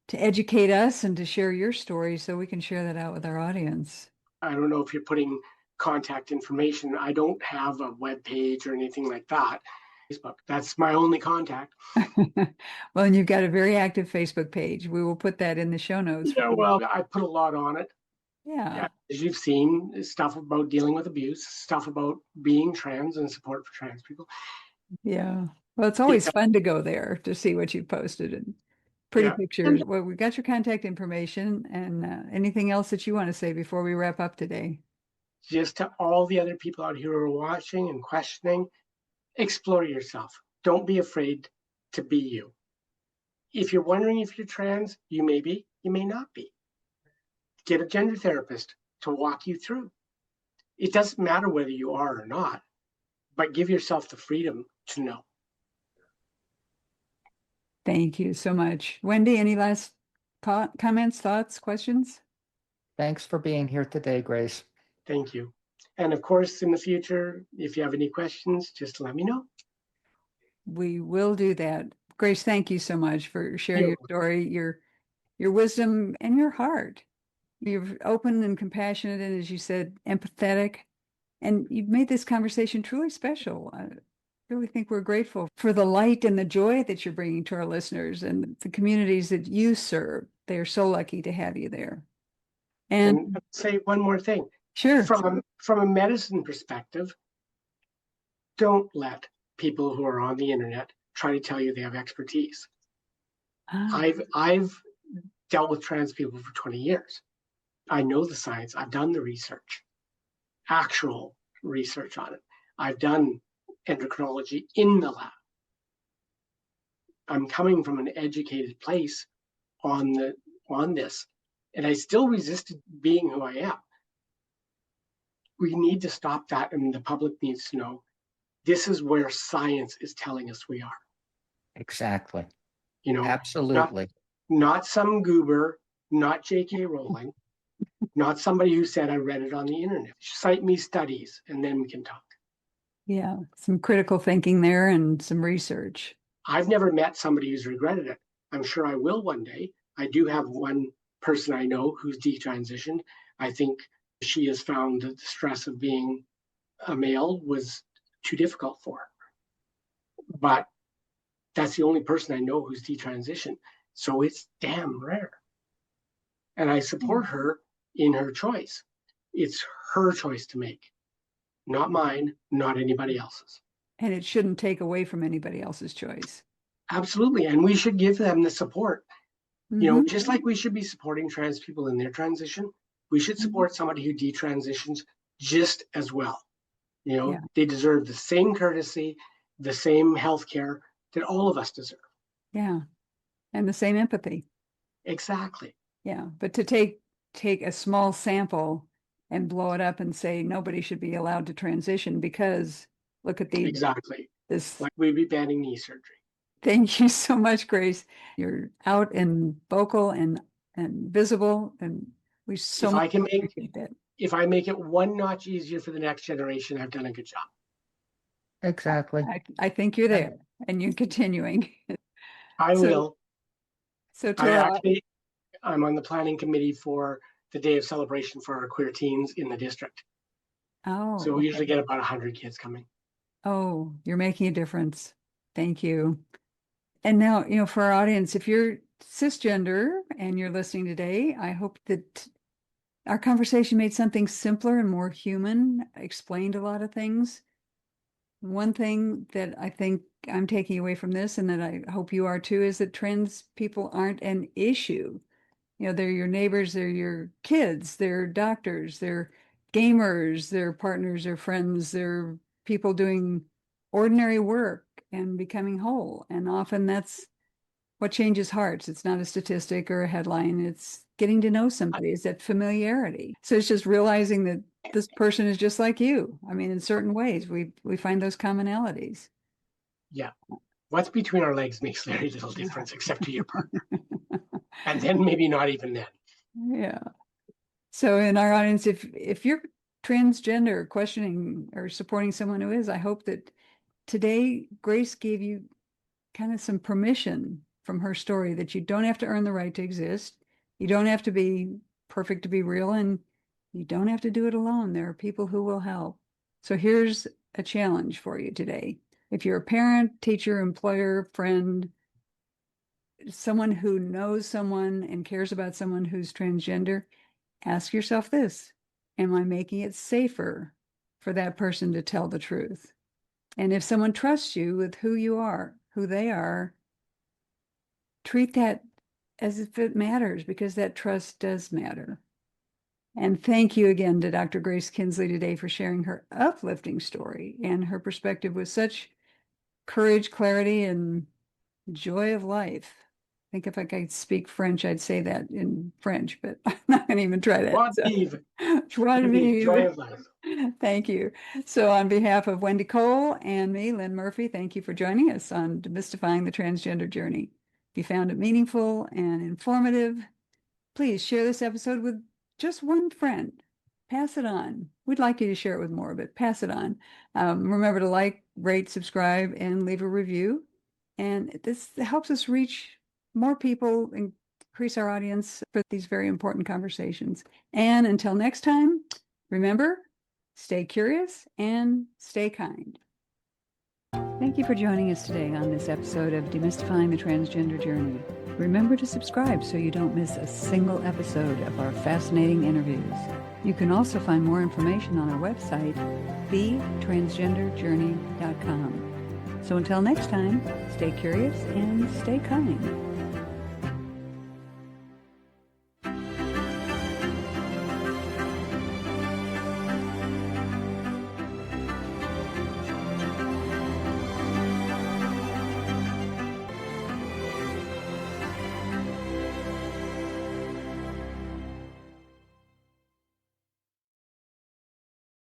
Speaker 2: to educate us and to share your story so we can share that out with our audience.
Speaker 1: I don't know if you're putting contact information. I don't have a web page or anything like that. Facebook, that's my only contact.
Speaker 2: Well, and you've got a very active Facebook page. We will put that in the show notes.
Speaker 1: Yeah, well, I put a lot on it.
Speaker 2: Yeah.
Speaker 1: As you've seen, stuff about dealing with abuse, stuff about being trans and support for trans people.
Speaker 2: Yeah. Well, it's always fun to go there to see what you posted and pretty
Speaker 1: Yeah.
Speaker 2: pictures. Well, we got your contact information and anything else that you want to say before we wrap up today?
Speaker 1: Just to all the other people out here who are watching and questioning, explore yourself. Don't be afraid to be you. If you're wondering if you're trans, you may be, you may not be. Get a gender therapist to walk you through. It doesn't matter whether you are or not, but give yourself the freedom to know.
Speaker 2: Thank you so much. Wendy, any last comments, thoughts, questions?
Speaker 3: Thanks for being here today, Grace.
Speaker 1: Thank you. And of course, in the future, if you have any questions, just let me know.
Speaker 2: We will do that. Grace, thank you so much for sharing your story, your wisdom, and your heart. You're open and compassionate, and as you said, empathetic, and you've made this conversation truly special. I really think we're grateful for the light and the joy that you're bringing to our listeners and the communities that you serve. They are so lucky to have you there. And
Speaker 1: And I'll say one more thing.
Speaker 2: sure.
Speaker 1: From a medicine perspective, don't let people who are on the internet try to tell you they have expertise. I've dealt with trans people for 20 years. I know the science. I've done the research, actual research on it. I've done endocrinology in the lab. I'm coming from an educated place on this, and I still resisted being who I am. We need to stop that, and the public needs to know this is where science is telling us we are.
Speaker 3: Exactly.
Speaker 1: Not
Speaker 3: Absolutely.
Speaker 1: not some goober, not J.K. Rowling, not somebody who said I read it on the internet. Cite me studies, and then we can talk.
Speaker 2: Yeah, some critical thinking there and some research.
Speaker 1: I've never met somebody who's regretted it. I'm sure I will one day. I do have one person I know who's detransitioned. I think she has found that the stress of being a male was too difficult for her. But that's the only person I know who's detransitioned. So it's damn rare. And I support her in her choice. It's her choice to make, not mine, not anybody else's.
Speaker 2: And it shouldn't take away from anybody else's choice.
Speaker 1: Absolutely. And we should give them the support.
Speaker 2: Mhm.
Speaker 1: Just like we should be supporting trans people in their transition, we should support somebody who detransitions just as well.
Speaker 2: Yeah.
Speaker 1: They deserve the same courtesy, the same health care that all of us deserve.
Speaker 2: Yeah. And the same empathy.
Speaker 1: Exactly.
Speaker 2: Yeah. But to take a small sample and blow it up and say nobody should be allowed to transition because look at
Speaker 1: Exactly.
Speaker 2: this.
Speaker 1: Like we'd be banning knee surgery.
Speaker 2: Thank you so much, Grace. You're out and vocal and visible, and we so
Speaker 1: If
Speaker 2: much
Speaker 1: I can
Speaker 2: appreciate that.
Speaker 1: if I make it one notch easier for the next generation, I've done a good job.
Speaker 3: Exactly.
Speaker 2: I think you're there, and you're continuing.
Speaker 1: I will.
Speaker 2: So to
Speaker 1: I'm on the planning committee for the day of celebration for our queer teens in the district. So we usually get about 100 kids coming.
Speaker 2: Oh, you're making a difference. Thank you. And now, for our audience, if you're cisgender and you're listening today, I hope that our conversation made something simpler and more human, explained a lot of things. One thing that I think I'm taking away from this, and that I hope you are too, is that trans people aren't an issue. They're your neighbors, they're your kids, they're doctors, they're gamers, they're partners, they're friends, they're people doing ordinary work and becoming whole. And often that's what changes hearts. It's not a statistic or a headline. It's getting to know somebody. It's that familiarity. So it's just realizing that this person is just like you. I mean, in certain ways, we find those commonalities.
Speaker 1: Yeah. What's between our legs makes very little difference except to your partner. And then maybe not even then.
Speaker 2: Yeah. So in our audience, if you're transgender, questioning or supporting someone who is, I hope that today Grace gave you kind of some permission from her story that you don't have to earn the right to exist. You don't have to be perfect to be real, and you don't have to do it alone. There are people who will help. So here's a challenge for you today. If you're a parent, teacher, employer, friend, someone who knows someone and cares about someone who's transgender, ask yourself this: am I making it safer for that person to tell the truth? And if someone trusts you with who you are, who they are, treat that as if it matters, because that trust does matter. And thank you again to Dr. Grace Kinsley today for sharing her uplifting story and her perspective with such courage, clarity, and joy of life. I think if I could speak French, I'd say that in French, but I'm not going to even try that. Joie de vivre. Thank you. So on behalf of Wendy Cole and me, Lynn Murphy, thank you for joining us on Demystifying the Transgender Journey. If you found it meaningful and informative, please share this episode with just one friend. Pass it on. We'd like you to share it with more, but pass it on. Remember to like, rate, subscribe, and leave a review. And this helps us reach more people and increase our audience for these very important conversations. And until next time, remember, stay curious and stay kind. Thank you for joining us today on this episode of Demystifying the Transgender Journey. Remember to subscribe so you don't miss a single episode of our fascinating interviews. You can also find more information on our website, thetransgenderjourney.com. So until next time, stay curious and stay kind.